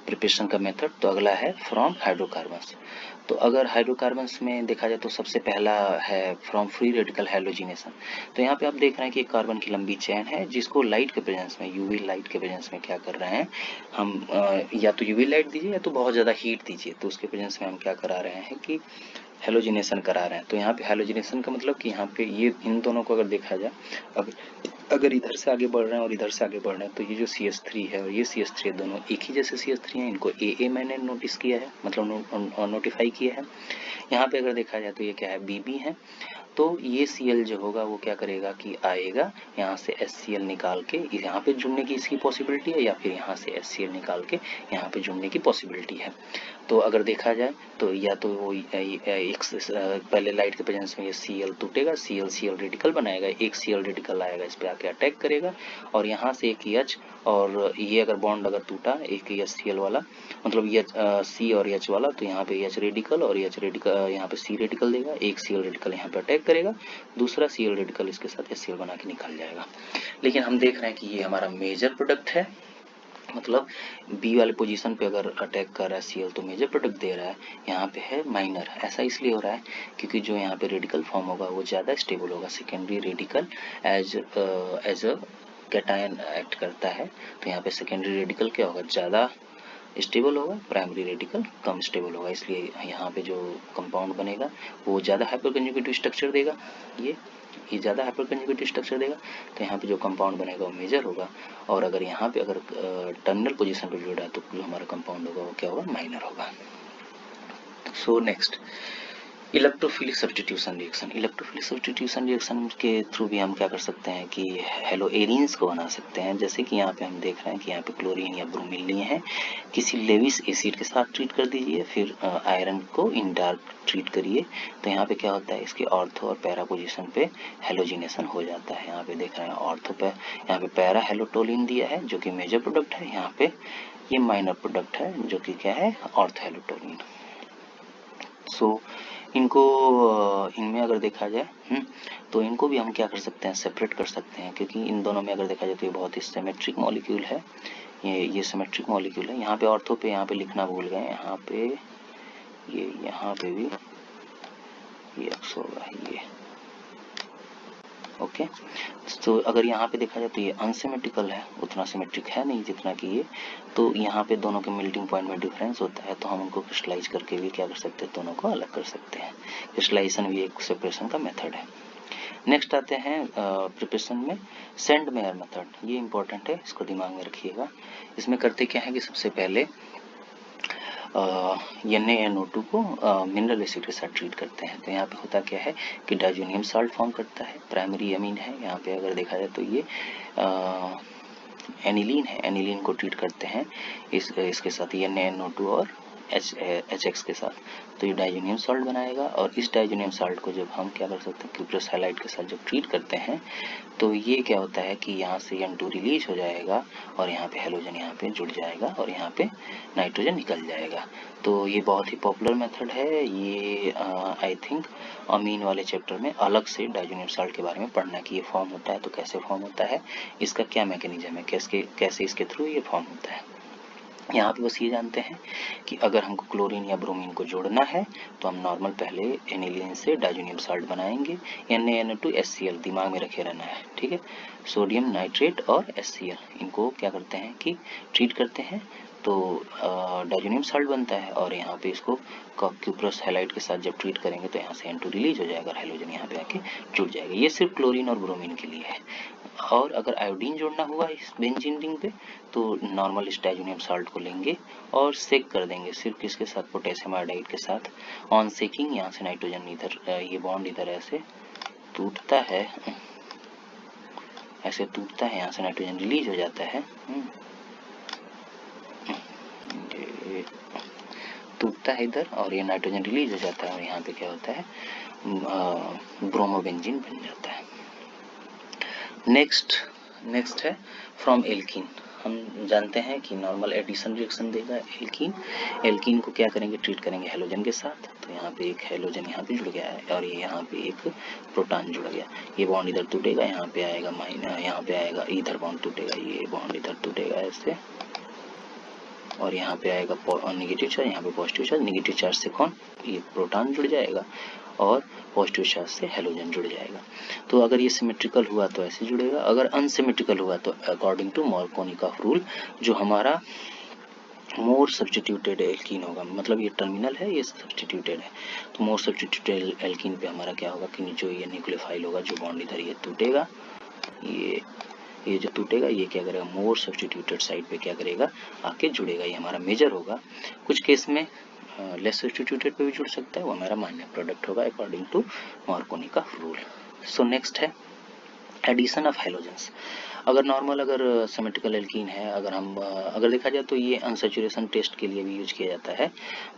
प्रिपरेशन का मेथड, तो अगला है फ्रॉम हाइड्रोकार्बन्स। तो अगर हाइड्रोकार्बन्स में देखा जाए तो सबसे पहला है फ्रॉम फ्री रेडिकल हैलोजिनेशन। तो यहाँ पे आप देख रहे हैं कि एक कार्बन की लंबी चेन है जिसको लाइट के प्रेजेंस में, यूवी लाइट के प्रेजेंस में क्या कर रहे हैं हम, या तो यूवी लाइट दीजिए या तो बहुत ज़्यादा हीट दीजिए, तो उसके प्रेजेंस में हम क्या करा रहे हैं कि हेलोजिनेशन करा रहे हैं। तो यहाँ पे हेलोजिनेशन का मतलब कि यहाँ पे ये इन दोनों को अगर देखा जाए, अगर इधर से आगे बढ़ रहे हैं और इधर से आगे बढ़ रहे हैं तो ये जो CH3 है और ये CH3 दोनों एक ही जैसे CH3 हैं। इनको AA मैंने नोटिस किया है, मतलब नोटिफाई किया है। यहाँ पे अगर देखा जाए तो ये क्या है, BB है। तो ये Cl जो होगा वो क्या करेगा कि आएगा यहाँ से HCl निकाल के यहाँ पे जुड़ने की इसकी पॉसिबिलिटी है, या फिर यहाँ से HCl निकाल के यहाँ पे जुड़ने की पॉसिबिलिटी है। तो अगर देखा जाए तो या तो वो एक पहले लाइट के प्रेजेंस में ये Cl टूटेगा, Cl रेडिकल बनाएगा, एक Cl रेडिकल आएगा इस पे आके अटैक करेगा और यहाँ से एक H, और ये अगर बॉन्ड अगर टूटा एक HCl वाला, मतलब ये C और H वाला, तो यहाँ पे H रेडिकल और H रेडिकल यहाँ पे C रेडिकल देगा, एक Cl रेडिकल यहाँ पे अटैक करेगा, दूसरा Cl रेडिकल इसके साथ HCl बना के निकल जाएगा। लेकिन हम देख रहे हैं कि ये हमारा मेजर प्रोडक्ट है, मतलब बी वाले पोजीशन पे अगर अटैक कर रहा है Cl तो मेजर प्रोडक्ट दे रहा है, यहाँ पे है माइनर। ऐसा इसलिए हो रहा है क्योंकि जो यहाँ पे रेडिकल फॉर्म होगा वो ज़्यादा स्टेबल होगा। Secondary radical as a cation act करता है, तो यहाँ पे सेकेंडरी रेडिकल क्या होगा, ज़्यादा स्टेबल होगा, प्राइमरी रेडिकल कम स्टेबल होगा। इसलिए यहाँ पे जो कंपाउंड बनेगा वो ज़्यादा हाइपर कंजुगेटिव स्ट्रक्चर देगा, ये ज़्यादा हाइपर कंजुगेटिव स्ट्रक्चर देगा, तो यहाँ पे जो कंपाउंड बनेगा वो मेजर होगा। और अगर यहाँ पे अगर टर्मिनल पोजीशन पे जुड़ा है तो जो हमारा कंपाउंड होगा वो क्या होगा, माइनर होगा। So next electrophilic substitution reaction. Electrophilic substitution reaction के थ्रू भी हम क्या कर सकते हैं कि हेलोएरिन्स को बना सकते हैं। जैसे कि यहाँ पे हम देख रहे हैं कि यहाँ पे क्लोरीन या ब्रोमीन लिए हैं, किसी लेविस एसिड के साथ ट्रीट कर दीजिए, फिर आयरन को इन डार्क ट्रीट करिए, तो यहाँ पे क्या होता है, इसके ऑर्थो और पैरा पोजीशन पे हेलोजिनेशन हो जाता है। यहाँ पे देख रहे हैं ऑर्थो पे यहाँ पे पैरा हेलोटोलिन दिया है जो कि मेजर प्रोडक्ट है, यहाँ पे ये माइनर प्रोडक्ट है जो कि क्या है, ऑर्थो हेलोटोलिन। सो इनको इनमें अगर देखा जाए तो इनको भी हम क्या कर सकते हैं, सेपरेट कर सकते हैं, क्योंकि इन दोनों में अगर देखा जाए तो ये बहुत ही सिमेट्रिक मॉलिक्यूल है, ये सिमेट्रिक मॉलिक्यूल है। यहाँ पे ऑर्थो पे यहाँ पे लिखना भूल गए, यहाँ पे ये यहाँ पे भी ये एक्स होगा ये, ओके। तो अगर यहाँ पे देखा जाए तो ये अनसिमेट्रिकल है, उतना सिमेट्रिक है नहीं जितना कि ये, तो यहाँ पे दोनों के मेल्टिंग पॉइंट में डिफरेंस होता है, तो हम उनको क्रिस्टलाइज करके भी क्या कर सकते हैं, दोनों को अलग कर सकते हैं। क्रिस्टलाइजेशन भी एक सेपरेशन का मेथड है। नेक्स्ट आते हैं प्रिपरेशन में सेंड मेयर मेथड। ये इंपॉर्टेंट है, इसको दिमाग में रखिएगा। इसमें करते क्या है कि सबसे पहले NaNO2 को मिनरल एसिड के साथ ट्रीट करते हैं। तो यहाँ पे होता क्या है कि डाइजोनियम साल्ट फॉर्म करता है, प्राइमरी अमीन है। यहाँ पे अगर देखा जाए तो ये एनिलीन है, एनिलीन को ट्रीट करते हैं इसके साथ NaNO2 और HX के साथ, तो ये डाइजोनियम साल्ट बनाएगा। और इस डाइजोनियम साल्ट को जब हम क्या कर सकते हैं, क्यूप्रस हैलाइड के साथ जब ट्रीट करते हैं तो ये क्या होता है कि यहाँ से N2 रिलीज हो जाएगा और यहाँ पे हेलोजन यहाँ पे जुड़ जाएगा और यहाँ पे नाइट्रोजन निकल जाएगा। तो ये बहुत ही पॉपुलर मेथड है। ये आई थिंक अमीन वाले चैप्टर में अलग से डाइजोनियम साल्ट के बारे में पढ़ना कि ये फॉर्म होता है तो कैसे फॉर्म होता है, इसका क्या मैकेनिज्म है, कैसे इसके थ्रू ये फॉर्म होता है। यहाँ पे बस ये जानते हैं कि अगर हमको क्लोरीन या ब्रोमीन को जोड़ना है तो हम नॉर्मल पहले एनिलीन से डाइजोनियम साल्ट बनाएंगे, NaN2HCl दिमाग में रखे रहना है, ठीक है। सोडियम नाइट्रेट और HCl इनको क्या करते हैं कि ट्रीट करते हैं तो डाइजोनियम साल्ट बनता है, और यहाँ पे इसको क्यूप्रस हैलाइड के साथ जब ट्रीट करेंगे तो यहाँ से N2 रिलीज हो जाएगा और हैलोजन यहाँ पे आके जुड़ जाएगा। ये सिर्फ क्लोरीन और ब्रोमीन के लिए है। और अगर आयोडीन जोड़ना हुआ इस बेंजीन रिंग पे तो नॉर्मल इस डाइजोनियम साल्ट को लेंगे और सेक कर देंगे, सिर्फ किसके साथ, पोटेशियम आयोडाइड के साथ। ऑन सेकिंग यहाँ से नाइट्रोजन इधर, ये बॉन्ड इधर ऐसे टूटता है, ऐसे टूटता है, यहाँ से नाइट्रोजन रिलीज हो जाता है, टूटता है इधर और ये नाइट्रोजन रिलीज हो जाता है और यहाँ पे क्या होता है, ब्रोमोबेंजीन बन जाता है। नेक्स्ट है फ्रॉम एल्कीन। हम जानते हैं कि नॉर्मल एडिशन रिएक्शन देगा एल्कीन को क्या करेंगे, ट्रीट करेंगे हेलोजन के साथ। तो यहाँ पे एक हेलोजन यहाँ पे जुड़ गया है और ये यहाँ पे एक प्रोटॉन जुड़ गया, ये बॉन्ड इधर टूटेगा, यहाँ पे आएगा माइनस, यहाँ पे आएगा इधर बॉन्ड टूटेगा, ये बॉन्ड इधर टूटेगा ऐसे, और यहाँ पे आएगा नेगेटिव चार्ज, यहाँ पे पॉजिटिव चार्ज, नेगेटिव चार्ज से कौन, ये प्रोटॉन जुड़ जाएगा और पॉजिटिव चार्ज से हेलोजन जुड़ जाएगा। तो अगर ये सिमेट्रिकल हुआ तो ऐसे जुड़ेगा, अगर अनसिमेट्रिकल हुआ तो अकॉर्डिंग टू मार्कोनिकॉफ रूल जो हमारा मोर सब्स्टिट्यूटेड एल्कीन होगा, मतलब ये टर्मिनल है, ये सब्स्टिट्यूटेड है, तो मोर सब्स्टिट्यूटेड एल्कीन पे हमारा क्या होगा कि जो ये न्यूक्लियोफाइल होगा, जो बॉन्ड इधर ये टूटेगा, ये जो टूटेगा ये क्या करेगा, मोर सब्स्टिट्यूटेड साइड पे क्या करेगा, आके जुड़ेगा, ये हमारा मेजर होगा। कुछ केस में लेस सब्स्टिट्यूटेड पे भी जुड़ सकता है, वो हमारा माइनर प्रोडक्ट होगा according to Markovnikov rule. So next है एडिशन ऑफ हेलोजेंस। अगर नॉर्मल अगर सिमेट्रिकल एल्कीन है, अगर देखा जाए तो ये अनसैचुरेशन टेस्ट के लिए भी यूज किया जाता है।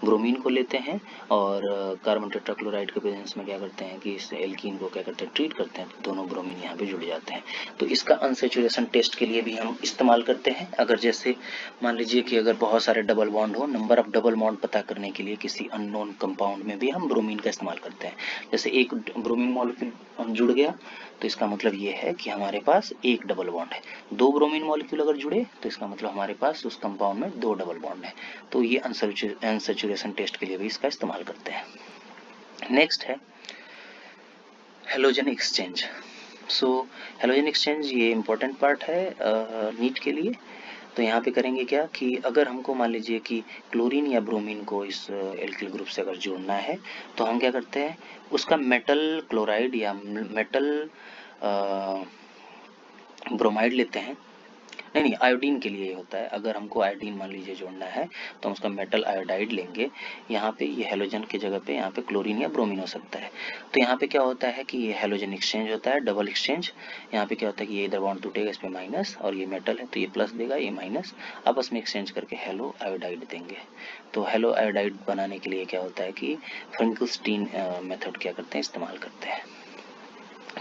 ब्रोमीन को लेते हैं और कार्बन टेट्राक्लोराइड के प्रेजेंस में क्या करते हैं कि इस एल्कीन को क्या करते हैं, ट्रीट करते हैं, तो दोनों ब्रोमीन यहाँ पे जुड़ जाते हैं। तो इसका अनसैचुरेशन टेस्ट के लिए भी हम इस्तेमाल करते हैं। अगर जैसे मान लीजिए कि अगर बहुत सारे डबल बॉन्ड हो, नंबर ऑफ डबल बॉन्ड पता करने के लिए किसी अननोन कंपाउंड में भी हम ब्रोमीन का इस्तेमाल करते हैं। जैसे एक ब्रोमीन मॉलिक्यूल जुड़ गया तो इसका मतलब ये है कि हमारे पास एक डबल बॉन्ड है। दो ब्रोमीन मॉलिक्यूल अगर जुड़े तो इसका मतलब हमारे पास उस कंपाउंड में दो डबल बॉन्ड है। तो ये अनसैचुरेशन टेस्ट के लिए भी इसका इस्तेमाल करते हैं। नेक्स्ट है हेलोजन एक्सचेंज। सो हेलोजन एक्सचेंज ये इंपॉर्टेंट पार्ट है नीट के लिए। तो यहाँ पे करेंगे क्या कि अगर हमको मान लीजिए कि क्लोरीन या ब्रोमीन को इस एल्किल ग्रुप से अगर जोड़ना है तो हम क्या करते हैं, उसका मेटल क्लोराइड या मेटल ब्रोमाइड लेते हैं। नहीं, आयोडीन के लिए होता है। अगर हमको आयोडीन मान लीजिए जोड़ना है तो हम उसका मेटल आयोडाइड लेंगे। यहाँ पे ये हेलोजन की जगह पे यहाँ पे क्लोरीन या ब्रोमीन हो सकता है। तो यहाँ पे क्या होता है कि ये हेलोजन एक्सचेंज होता है, डबल एक्सचेंज। यहाँ पे क्या होता है कि ये इधर बॉन्ड टूटेगा, इस पे माइनस, और ये मेटल है तो ये प्लस देगा, ये माइनस, आपस में एक्सचेंज करके हेलो आयोडाइड देंगे। तो हेलो आयोडाइड बनाने के लिए क्या होता है कि फ्रेंकलस्टीन मेथड क्या करते हैं, इस्तेमाल करते हैं।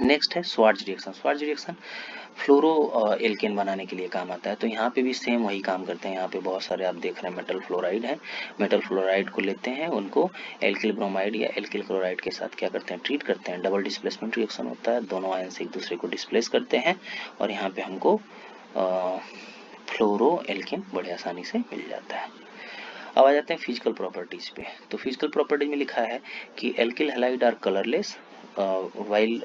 नेक्स्ट है स्वार्ज रिएक्शन। स्वार्ज रिएक्शन फ्लोरो एल्केन बनाने के लिए काम आता है। तो यहाँ पे भी सेम वही काम करते हैं। यहाँ पे बहुत सारे आप देख रहे हैं मेटल फ्लोराइड है, मेटल फ्लोराइड को लेते हैं, उनको एल्किल ब्रोमाइड या एल्किल क्लोराइड के साथ क्या करते हैं, ट्रीट करते हैं। डबल डिस्प्लेसमेंट रिएक्शन होता है, दोनों आयन से एक दूसरे को डिस्प्लेस करते हैं और यहाँ पे हमको फ्लोरो एल्केन बड़े आसानी से मिल जाता है। अब आ जाते हैं फिजिकल प्रॉपर्टीज पे। तो फिजिकल प्रॉपर्टीज में लिखा है कि alkyl halide are colourless while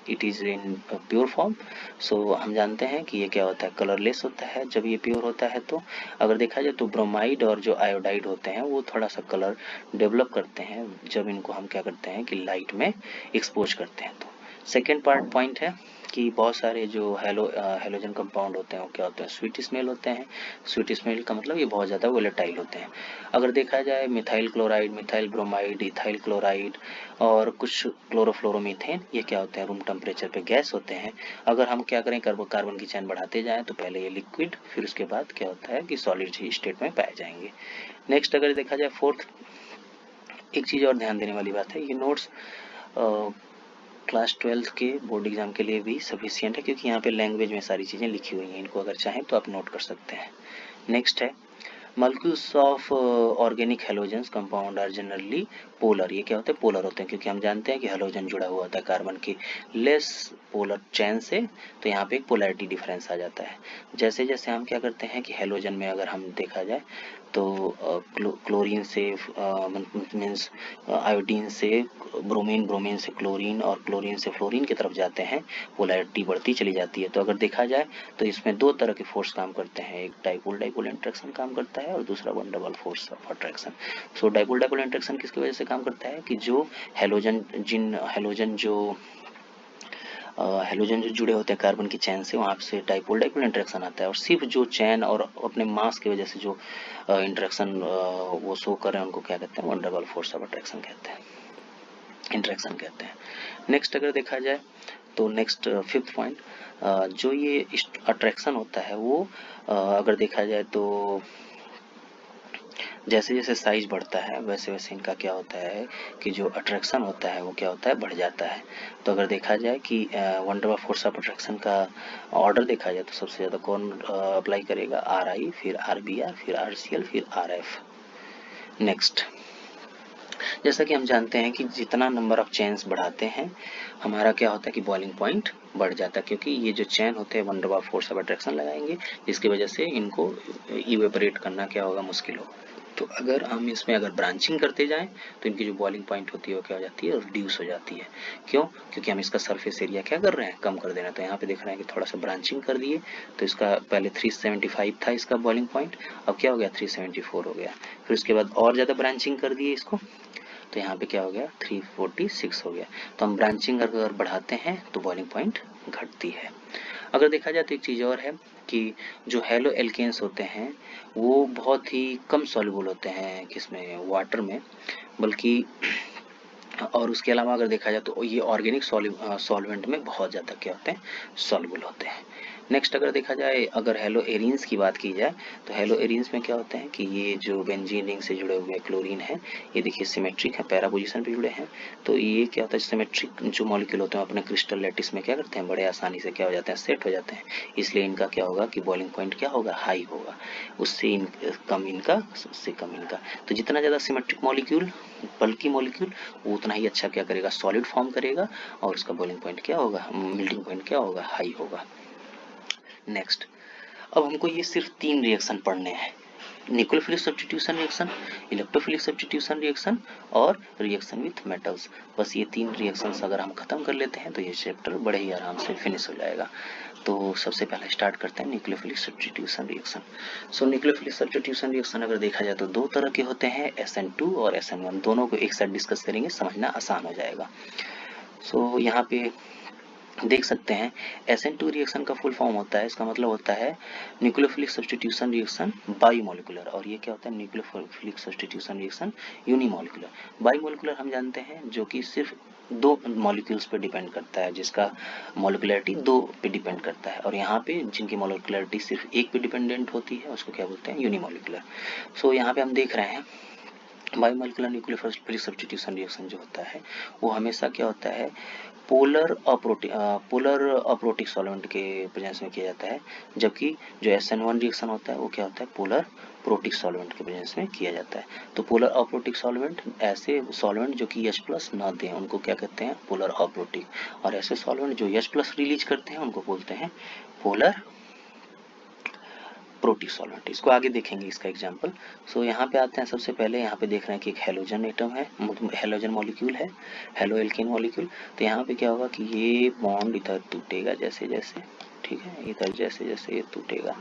it is in pure form. So हम जानते हैं कि ये क्या होता है, कलरलेस होता है जब ये प्योर होता है। तो अगर देखा जाए तो ब्रोमाइड और जो आयोडाइड होते हैं वो थोड़ा सा कलर डेवलप करते हैं जब इनको हम क्या करते हैं कि लाइट में एक्सपोज करते हैं। तो सेकेंड पॉइंट है कि बहुत सारे जो हेलोजन कंपाउंड होते हैं वो क्या होते हैं, स्वीट स्मेल होते हैं। स्वीट स्मेल का मतलब ये बहुत ज़्यादा वोलेटाइल होते हैं। अगर देखा जाए methyl chloride, methyl bromide, ethyl chloride और कुछ क्लोरोफ्लोरोमीथेन, ये क्या होते हैं, रूम टेम्परेचर पे गैस होते हैं। अगर हम क्या करें, कार्बन की चैन बढ़ाते जाएं तो पहले ये लिक्विड, फिर उसके बाद क्या होता है कि सॉलिड स्टेट में पाए जाएंगे। नेक्स्ट अगर देखा जाए फोर्थ, एक चीज़ और ध्यान देने वाली बात है, ये नोट्स क्लास 12 के बोर्ड एग्जाम के लिए भी सफिशिएंट है, क्योंकि यहाँ पे लैंग्वेज में सारी चीज़ें लिखी हुई हैं। इनको अगर चाहें तो आप नोट कर सकते हैं। नेक्स्ट है molecules of organic halogens compound are generally polar. ये क्या होते हैं? पोलर होते हैं, क्योंकि हम जानते हैं कि हेलोजन जुड़ा हुआ होता है कार्बन के लेस पोलर चैन से, तो यहाँ पे एक पोलैरिटी डिफरेंस आ जाता है। जैसे जैसे हम क्या करते हैं कि हेलोजन में अगर हम देखा जाए तो क्लोरीन से मीन्स आयोडीन से ब्रोमीन, ब्रोमीन से क्लोरीन और क्लोरीन से फ्लोरीन की तरफ जाते हैं, पोलैरिटी बढ़ती चली जाती है। तो अगर देखा जाए तो इसमें दो तरह के फोर्स काम करते हैं, एक डाइपोल डाइपोल इंटरेक्शन काम करता है और दूसरा one double force of attraction. So dipole dipole interaction किसकी वजह से काम करता है कि जो हेलोजन जो जुड़े होते हैं कार्बन की चैन से, वहाँ से डाइपोल डाइपोल इंटरेक्शन आता है, और सिर्फ जो चैन और अपने मास की वजह से जो इंटरेक्शन वो शो कर रहे हैं उनको क्या कहते हैं? One double force of attraction कहते हैं, इंटरेक्शन कहते हैं। नेक्स्ट अगर देखा जाए तो नेक्स्ट फिफ्थ पॉइंट, जो ये अट्रैक्शन होता है वो अगर देखा जाए तो जैसे जैसे साइज बढ़ता है वैसे वैसे इनका क्या होता है कि जो अट्रैक्शन होता है वो क्या होता है? बढ़ जाता है। तो अगर देखा जाए कि one double force of attraction का ऑर्डर देखा जाए तो सबसे ज़्यादा कौन अप्लाई करेगा? आर आई, फिर आर बी आर, फिर आर सी एल, फिर आर एफ। नेक्स्ट, जैसा कि हम जानते हैं कि जितना नंबर ऑफ चेन्स बढ़ाते हैं हमारा क्या होता है कि बॉइलिंग पॉइंट बढ़ जाता है, क्योंकि ये जो चैन होते हैं one double force of attraction लगाएंगे, जिसकी वजह से इनको इवेपोरेट करना क्या होगा? मुश्किल होगा। तो अगर हम इसमें अगर ब्रांचिंग करते जाएं तो इनकी जो बॉइलिंग पॉइंट होती है वो क्या हो जाती है? रिड्यूस हो जाती है। क्यों? क्योंकि हम इसका सरफेस एरिया क्या कर रहे हैं? कम कर देना। तो यहाँ पे देख रहे हैं कि थोड़ा सा ब्रांचिंग कर दिए तो इसका पहले 375 था इसका बॉइलिंग पॉइंट, अब क्या हो गया? 374 हो गया। फिर उसके बाद और ज़्यादा ब्रांचिंग कर दिए इसको, तो यहाँ पे क्या हो गया? 346 हो गया। तो हम ब्रांचिंग अगर बढ़ाते हैं तो बॉइलिंग पॉइंट घटती है। अगर देखा जाए तो एक चीज़ और है कि जो हेलो एल्केन्स होते हैं वो बहुत ही कम सॉल्युबल होते हैं किसमें? वाटर में, बल्कि और उसके अलावा अगर देखा जाए तो ये ऑर्गेनिक सॉल्वेंट में बहुत ज़्यादा क्या होते हैं? सॉल्युबल होते हैं। नेक्स्ट अगर देखा जाए, अगर हेलो एरीन्स की बात की जाए तो हेलो एरीन्स में क्या होते हैं कि ये जो बेंजीन रिंग से जुड़े हुए क्लोरीन है, ये देखिए सिमेट्रिक है, पैरा पोजीशन पे जुड़े हैं। तो ये क्या होता है? सिमेट्रिक जो मॉलिक्यूल होते हैं अपने क्रिस्टल लैटिस में क्या करते हैं? बड़े आसानी से क्या हो जाते हैं? सेट हो जाते हैं। इसलिए इनका क्या होगा कि बॉइलिंग पॉइंट क्या होगा? हाई होगा। उससे कम इनका, उससे कम इनका। तो जितना ज़्यादा सिमेट्रिक मॉलिक्यूल, बल्कि मॉलिक्यूल, वो उतना ही अच्छा क्या करेगा? सॉलिड फॉर्म करेगा, और उसका बॉइलिंग पॉइंट क्या होगा? मेल्टिंग पॉइंट क्या होगा? हाई होगा। नेक्स्ट, अब हमको ये सिर्फ 3 रिएक्शन पढ़ने हैं, nucleophilic substitution reaction, electrophilic substitution reaction और रिएक्शन विथ मेटल्स। बस ये 3 रिएक्शंस अगर हम खत्म कर लेते हैं तो ये चैप्टर बड़े ही आराम से फिनिश हो जाएगा। तो सबसे पहले स्टार्ट करते हैं न्यूक्लियोफिलिक सब्स्टिट्यूशन रिएक्शन। सो न्यूक्लियोफिलिक सब्स्टिट्यूशन रिएक्शन अगर देखा जाए तो दो तरह के होते हैं, SN2 और SN1। दोनों को एक साथ डिस्कस करेंगे, समझना आसान हो जाएगा। सो यहाँ पे देख सकते हैं SN2 रिएक्शन का फुल फॉर्म होता है, इसका मतलब होता है न्यूक्लियोफिलिक सब्स्टिट्यूशन रिएक्शन बाईमोलिकुलर, और ये क्या होता है? Nucleophilic substitution reaction unimolecular. Bimolecular हम जानते हैं जो कि सिर्फ दो मॉलिक्यूल्स पे डिपेंड करता है, जिसका मॉलिकुलरिटी 2 पे डिपेंड करता है, और यहाँ पे जिनकी मॉलिकुलरिटी सिर्फ 1 पे डिपेंडेंट होती है उसको क्या बोलते हैं? यूनिमोलिकुलर। सो यहाँ पे हम देख रहे हैं बायोमोलिकुलर न्यूक्लियोफिलिक सब्स्टिट्यूशन रिएक्शन जो होता है वो हमेशा क्या होता है? पोलर अप्रोटिक सॉल्वेंट के प्रेजेंस में किया जाता है, जबकि जो SN1 रिएक्शन होता है वो क्या होता है? पोलर प्रोटिक सॉल्वेंट के प्रेजेंस में किया जाता है। तो पोलर अप्रोटिक सॉल्वेंट, ऐसे सॉल्वेंट जो कि H+ ना दें उनको क्या कहते हैं? Polar aprotic. और ऐसे सॉल्वेंट जो H+ रिलीज करते हैं उनको बोलते हैं पोलर प्रोटिक सॉल्वेंट। इसको आगे देखेंगे इसका एग्जांपल। सो यहाँ पे आते हैं, सबसे पहले यहाँ पे देख रहे हैं कि एक हेलोजन एटम है, हेलोजन मॉलिक्यूल है, हेलो एल्केन मॉलिक्यूल। तो यहाँ पे क्या होगा कि ये बॉन्ड इधर टूटेगा जैसे जैसे, ठीक है, इधर जैसे जैसे ये टूटेगा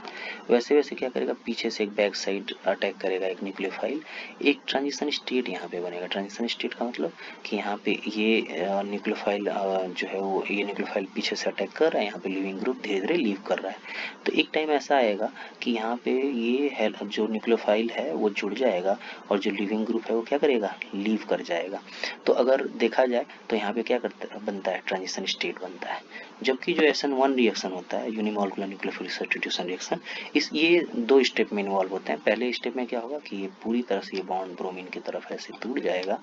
वैसे वैसे क्या करेगा? पीछे से एक बैक साइड अटैक करेगा एक न्यूक्लियोफाइल, एक ट्रांजिशन स्टेट यहाँ पे बनेगा। ट्रांजिशन स्टेट का मतलब कि यहाँ पे ये न्यूक्लियोफाइल जो है वो, ये न्यूक्लियोफाइल पीछे से अटैक कर रहा है, यहाँ पे लिविंग ग्रुप धीरे धीरे लीव कर रहा है। तो एक टाइम ऐसा आएगा कि यहाँ पे ये जो न्यूक्लियोफाइल है वो जुड़ जाएगा, और जो लिविंग ग्रुप है वो क्या करेगा? लीव कर जाएगा। तो अगर देखा जाए तो यहाँ पे क्या करता बनता है? ट्रांजिशन स्टेट बनता है। जबकि जो SN1 रिएक्शन होता है, यूनिमोलिकुलर न्यूक्लियोफिलिक सब्स्टिट्यूशन रिएक्शन, ये 2 स्टेप में इन्वॉल्व होते हैं। पहले स्टेप में क्या होगा कि ये पूरी तरह से ये बॉन्ड ब्रोमीन की तरफ ऐसे टूट जाएगा,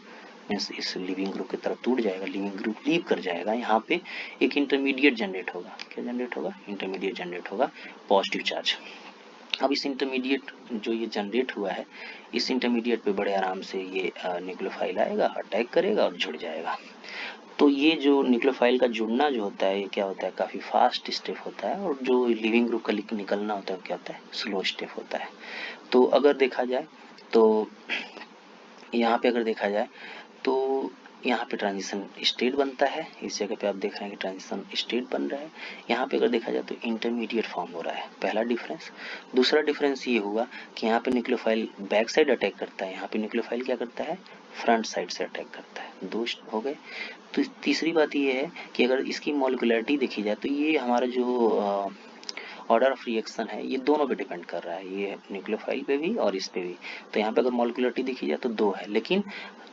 इस लिविंग ग्रुप की तरफ टूट जाएगा, लिविंग ग्रुप लीव कर जाएगा। यहाँ पे एक इंटरमीडिएट जनरेट होगा। क्या जनरेट होगा? इंटरमीडिएट जनरेट होगा, पॉजिटिव चार्ज। अब इस इंटरमीडिएट जो ये जनरेट हुआ है, इस इंटरमीडिएट पे बड़े आराम से ये न्यूक्लियोफाइल आएगा, अटैक करेगा और जुड़ जाएगा। तो ये जो न्यूक्लियोफाइल का जुड़ना जो होता है, ये क्या होता है, काफ़ी फास्ट स्टेप होता है, और जो लिविंग ग्रुप का निकलना होता है वो क्या होता है, स्लो स्टेप होता है। तो अगर देखा जाए तो यहाँ पे अगर देखा जाए तो यहाँ पे ट्रांजिशन स्टेट बनता है, इस जगह पे आप देख रहे हैं कि ट्रांजिशन स्टेट बन रहा है। यहाँ पे अगर देखा जाए तो इंटरमीडिएट फॉर्म हो रहा है, पहला डिफरेंस। दूसरा डिफरेंस ये हुआ कि यहाँ पे न्यूक्लियोफाइल बैक साइड अटैक करता है, यहाँ पे न्यूक्लियोफाइल क्या करता है, फ्रंट साइड से अटैक करता है। दो हो गए। तो तीसरी बात ये है कि अगर इसकी मॉलिक्युलरिटी देखी जाए तो ये हमारा जो ऑर्डर ऑफ रिएक्शन है ये दोनों पे डिपेंड कर रहा है, ये न्यूक्लियोफाइल पे भी और इस पे भी। तो यहाँ पे अगर मॉलिक्युलरिटी देखी जाए तो 2 है, लेकिन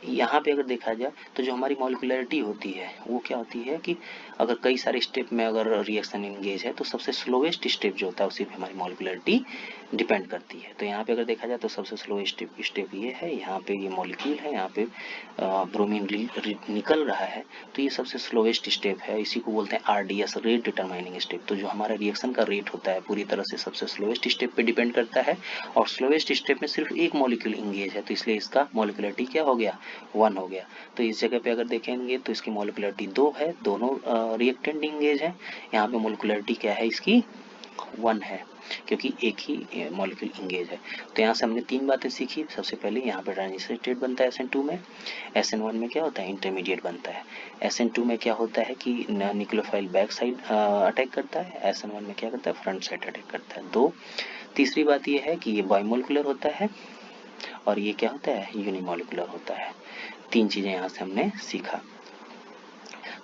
यहाँ पे अगर देखा जाए तो जो हमारी मॉलिक्युलरिटी होती है वो क्या होती है कि अगर कई सारे स्टेप में अगर रिएक्शन इंगेज है तो सबसे स्लोएस्ट स्टेप जो होता है उसी पे हमारी मॉलिक्युलरिटी डिपेंड करती है। तो यहाँ पे अगर देखा जाए तो सबसे स्लोएस्ट स्टेप ये है, यहाँ पे ये मॉलिक्यूल है, यहाँ पे ब्रोमीन निकल रहा है, तो ये सबसे स्लोएस्ट स्टेप है, इसी को बोलते हैं RDS, रेट डिटरमाइनिंग स्टेप। तो जो हमारा रिएक्शन का रेट होता है पूरी तरह से सबसे स्लोएस्ट स्टेप पे डिपेंड करता है, और स्लोएस्ट स्टेप में सिर्फ एक मॉलिक्यूल इंगेज है, तो इसलिए इसका मॉलिक्युलरिटी क्या हो गया, 1 हो गया। तो इस जगह पे अगर देखेंगे तो इसकी मॉलिक्युलरिटी 2 है, दोनों रिएक्टेंट इंगेज है। यहाँ पे मॉलिक्युलरिटी क्या है इसकी, 1 है, क्योंकि एक ही मॉलिक्यूल इंगेज है। तो यहाँ से हमने 3 बातें सीखी। सबसे पहले यहाँ पे ट्रांजिशन स्टेट बनता है SN2 में, SN1 में क्या होता है, इंटरमीडिएट बनता है। SN2 में क्या होता है कि न्यूक्लियोफाइल बैक साइड अटैक करता है, SN1 में क्या करता है, फ्रंट साइड अटैक करता है। 2, तीसरी बात ये है कि ये बाइमोलिकुलर होता है, और ये क्या होता है, यूनिमोलिकुलर होता है। 3 चीजें यहाँ से हमने सीखा।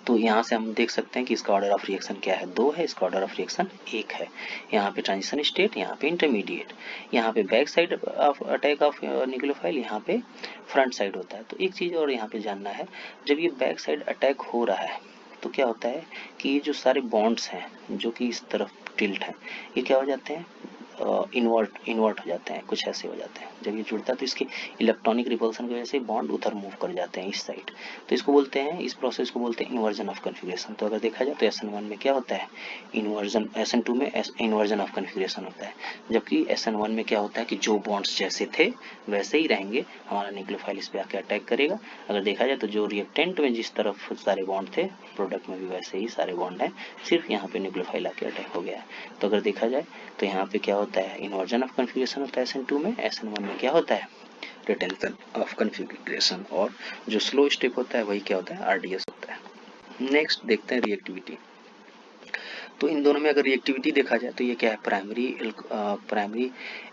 तो यहाँ से हम देख सकते हैं कि इसका ऑर्डर ऑफ रिएक्शन क्या है, 2 है, इसका ऑर्डर ऑफ रिएक्शन 1 है। यहाँ पे ट्रांजिशन स्टेट, यहाँ पे इंटरमीडिएट, यहाँ पे back side of attack of nucleophile, यहाँ पे फ्रंट साइड होता है। तो एक चीज और यहाँ पे जानना है, जब ये बैक साइड अटैक हो रहा है तो क्या होता है कि ये जो सारे बॉन्ड्स हैं जो कि इस तरफ टिल्ट है, ये क्या हो जाते हैं, इन्वर्ट हो जाते हैं, कुछ ऐसे हो जाते हैं। जब ये जुड़ता है तो इसके इलेक्ट्रॉनिक रिपल्सन की वजह से बॉन्ड उधर मूव कर जाते हैं इस साइड। तो इसको बोलते हैं, इस प्रोसेस को बोलते हैं इन्वर्जन ऑफ कन्फिग्रेशन। तो अगर देखा जाए तो SN1 में क्या होता है, इन्वर्जन, SN2 में इन्वर्जन ऑफ कन्फिग्रेशन होता है, जबकि SN1 में क्या होता है कि जो बॉन्ड्स जैसे थे वैसे ही रहेंगे, हमारा न्यूक्लियोफाइल इस पे आके अटैक करेगा। अगर देखा जाए तो जो रिएक्टेंट में जिस तरफ सारे बॉन्ड थे, प्रोडक्ट में भी वैसे ही सारे बॉन्ड हैं, सिर्फ यहाँ पे न्यूक्लियोफाइल आके अटैक हो गया है। तो अगर देखा जाए तो यहाँ पे क्या होता है, इन्वर्जन ऑफ कन्फिग्रेशन होता है SN2 में, SN1 में क्या होता है, रिटेंशन ऑफ कन्फिग्रेशन, और जो स्लो स्टेप होता है वही क्या होता है, RDS होता है। नेक्स्ट देखते हैं रिएक्टिविटी। तो इन दोनों में अगर रिएक्टिविटी देखा जाए तो ये क्या है, primary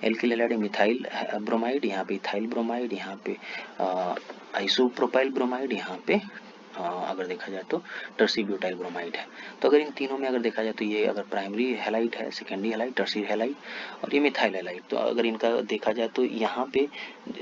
alkyl halide methyl bromide, यहाँ पे इथाइल ब्रोमाइड, यहाँ पे आइसोप्रोपाइल ब्रोमाइड, यहाँ पे अगर देखा जाए तो टर्सी ब्यूटाइल ब्रोमाइड है। तो अगर इन तीनों में अगर देखा जाए तो ये अगर प्राइमरी हैलाइड है, सेकेंडरी हैलाइड, टर्सी हैलाइड, और ये मिथाइल हैलाइड। तो अगर इनका देखा जाए तो यहाँ पे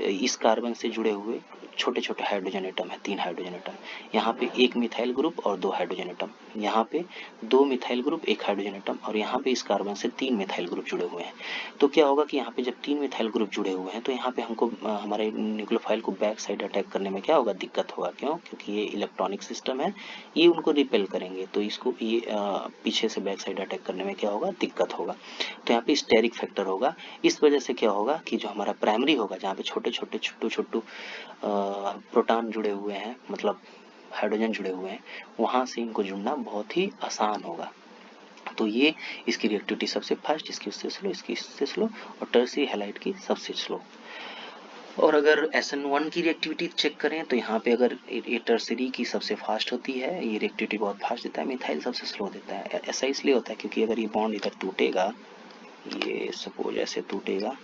इस कार्बन से जुड़े हुए छोटे छोटे हाइड्रोजन एटम है, 3 हाइड्रोजन एटम। यहाँ पे 1 मिथाइल ग्रुप और 2 हाइड्रोजन एटम, यहाँ पे 2 मिथाइल ग्रुप 1 हाइड्रोजन एटम, और यहाँ पे इस कार्बन से 3 मिथाइल ग्रुप जुड़े हुए हैं। तो क्या होगा कि यहाँ पे जब 3 मिथाइल ग्रुप जुड़े हुए हैं तो यहाँ पे हमको हमारे न्यूक्लियोफाइल को बैक साइड अटैक करने में क्या होगा, दिक्कत होगा। क्यों, क्योंकि ये इलेक्ट्रॉनिक सिस्टम है, ये उनको रिपेल करेंगे, तो इसको ये पीछे से बैक साइड अटैक करने में क्या होगा, दिक्कत होगा। तो यहाँ पे स्टेरिक फैक्टर होगा। इस वजह से क्या होगा कि जो हमारा प्राइमरी होगा, जहाँ पे छोटे छोटे छोटू प्रोटॉन जुड़े हुए हैं, मतलब हाइड्रोजन जुड़े हुए हैं, वहां से इनको जुड़ना बहुत ही आसान होगा। तो ये इसकी रिएक्टिविटी सबसे फास्ट, इसकी उससे स्लो, इसकी इससे स्लो, और टर्सी हैलाइड की सबसे स्लो। और अगर SN1 की रिएक्टिविटी चेक करें तो यहाँ पे अगर ये टर्सरी की सबसे फास्ट होती है, ये रिएक्टिविटी बहुत फास्ट देता है, मिथाइल सबसे स्लो देता है। ऐसा इसलिए होता है क्योंकि अगर ये बॉन्ड इधर टूटेगा, ये सपोज ऐसे टूटेगा,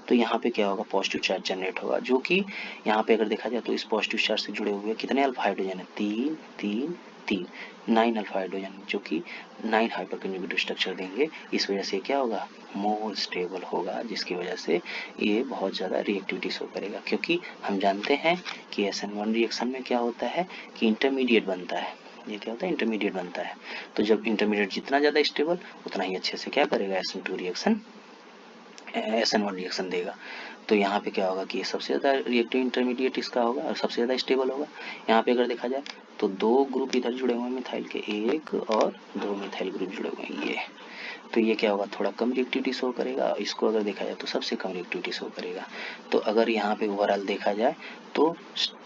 तो यहाँ पे क्या होगा, पॉजिटिव चार्ज जनरेट होगा, जो कि यहाँ पे अगर देखा जाए तो इस पॉजिटिव चार्ज से जुड़े हुए कितने अल्फा हाइड्रोजन है, 3 3 3, 9 अल्फा हाइड्रोजन, जो कि 9 हाइपर कंजुगेटेड स्ट्रक्चर देंगे। इस वजह से क्या होगा, मोर स्टेबल होगा, जिसकी वजह से ये बहुत ज़्यादा रिएक्टिविटी शो करेगा। क्योंकि हम जानते हैं कि SN1 रिएक्शन में क्या होता है कि इंटरमीडिएट बनता है, ये क्या होता है, इंटरमीडिएट बनता है। तो जब इंटरमीडिएट जितना ज़्यादा स्टेबल उतना ही अच्छे से क्या करेगा, SN1 रिएक्शन देगा। तो यहाँ पे क्या होगा कि ये सबसे ज़्यादा रिएक्टिव इंटरमीडिएट इसका होगा और सबसे ज़्यादा स्टेबल होगा। यहाँ पे अगर देखा जाए तो 2 ग्रुप इधर जुड़े हुए हैं मिथाइल के, 1 और 2 मिथाइल ग्रुप जुड़े हुए हैं ये। तो ये क्या होगा, थोड़ा कम रिएक्टिविटी शो करेगा। इसको अगर देखा जाए तो सबसे कम रिएक्टिविटी शो करेगा। तो अगर यहाँ पे ओवरऑल देखा जाए तो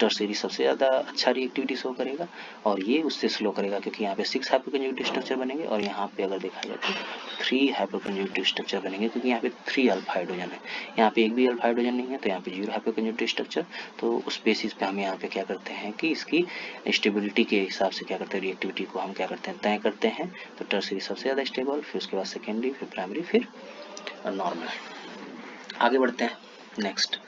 टर्शियरी सबसे ज़्यादा अच्छा रिएक्टिविटी शो करेगा और ये उससे स्लो करेगा, क्योंकि यहाँ पे 6 हाइपरकंजुगेटिव स्ट्रक्चर बनेंगे और यहाँ पे अगर देखा जाए तो 3 हाइपरकंजुगेटिव स्ट्रक्चर बनेंगे, क्योंकि यहाँ पे 3 अल्फा हाइड्रोजन है। यहाँ पे एक भी अल्फा हाइड्रोजन नहीं है, तो यहाँ पे 0 हाइपरकंजुगेटिव स्ट्रक्चर। तो उस बेसिस पे हम यहाँ पे क्या करते हैं कि इसकी स्टेबिलिटी के हिसाब से क्या करते हैं, रिएक्टिविटी को हम क्या करते हैं, तय करते हैं। तो टर्शियरी सबसे ज़्यादा स्टेबल, फिर उसके बाद सेकेंडरी, फिर प्राइमरी, फिर नॉर्मल। आगे बढ़ते हैं। नेक्स्ट,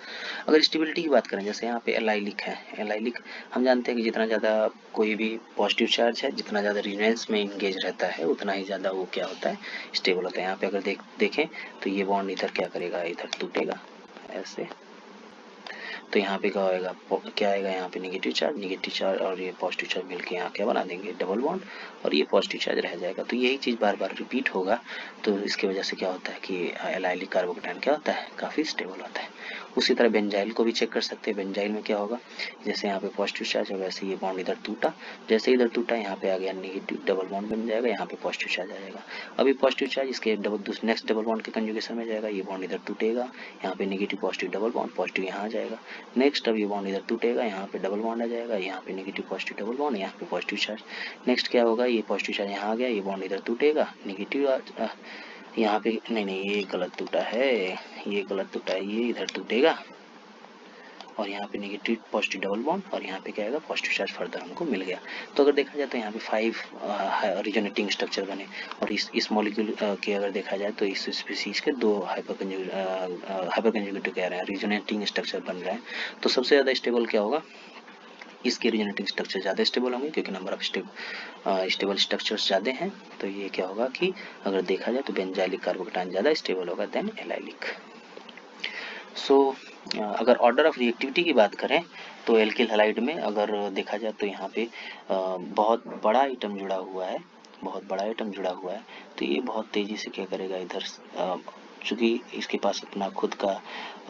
अगर स्टेबिलिटी की बात करें, जैसे यहाँ पे एलाइलिक है। एलाइलिक हम जानते हैं कि जितना ज़्यादा कोई भी पॉजिटिव चार्ज है, जितना ज़्यादा रेजोनेंस में इंगेज रहता है, उतना ही ज़्यादा वो क्या होता है, स्टेबल होता है। यहाँ पे अगर देखें तो ये बॉन्ड इधर क्या करेगा, इधर टूटेगा ऐसे। तो यहाँ पे क्या होएगा, क्या आएगा, यहाँ पे नेगेटिव चार्ज और ये पॉजिटिव चार्ज मिलके यहाँ क्या बना देंगे, डबल बॉन्ड, और ये पॉजिटिव चार्ज रह जाएगा। तो यही चीज़ बार बार रिपीट होगा। तो इसकी वजह से क्या होता है कि एलाइलिक कार्बोकेटायन क्या होता है, काफ़ी स्टेबल होता है। उसी तरह बेंजाइल को भी चेक कर सकते हैं। बेंजाइल में क्या होगा, जैसे यहाँ पे पॉजिटिव चार्ज है, वैसे ये बॉन्ड इधर टूटा, जैसे इधर टूटा यहाँ पे आ गया नेगेटिव, डबल बॉन्ड बन जाएगा, यहाँ पे पॉजिटिव चार्ज आ जाएगा। अभी पॉजिटिव चार्ज इसके नेक्स्ट डबल बॉन्ड के कंजुगेशन में जाएगा, ये बॉन्ड इधर टूटेगा, यहाँ पे negative positive double bond, positive यहाँ आ जाएगा। नेक्स्ट अब ये बॉन्ड इधर टूटेगा, यहाँ पे डबल बॉन्ड आ जाएगा, यहाँ पे नेगेटिव पॉजिटिव डबल बॉन्ड, यहाँ पे पॉजिटिव चार्ज। नेक्स्ट क्या होगा, ये पॉजिटिव चार्ज यहाँ आ गया, ये बॉन्ड इधर टूटेगा, नेगेटिव यहाँ पे नहीं, ये गलत टूटा है, ये गलत टूटा है, ये इधर टूटेगा और यहाँ पे नेगेटिव पॉजिटिव डबल बॉन्ड, और यहाँ पे क्या आएगा, पॉजिटिव चार्ज फर्दर हमको मिल गया। तो अगर देखा जाए तो यहाँ पे 5 रिजोनेटिंग स्ट्रक्चर बने, और इस मॉलिक्यूल के अगर देखा जाए तो इस स्पीसीज के 2 हाइपरकंजुगेटिव कह रहे हैं, रिजोनेटिंग स्ट्रक्चर बन रहे हैं। तो सबसे ज़्यादा स्टेबल क्या होगा, इसके रिजोनेटिंग स्ट्रक्चर ज़्यादा स्टेबल होंगे, क्योंकि नंबर ऑफ स्टेबल स्ट्रक्चर्स ज़्यादा हैं। तो ये क्या होगा कि अगर देखा जाए तो बेंजाइलिक कार्बोकेटायन ज़्यादा स्टेबल होगा देन एलाइलिक। अगर ऑर्डर ऑफ रिएक्टिविटी की बात करें तो एल्किल हैलाइड में अगर देखा जाए तो यहाँ पे बहुत बड़ा आइटम जुड़ा हुआ है, तो ये बहुत तेज़ी से क्या करेगा, इधर चूँकि इसके पास अपना खुद का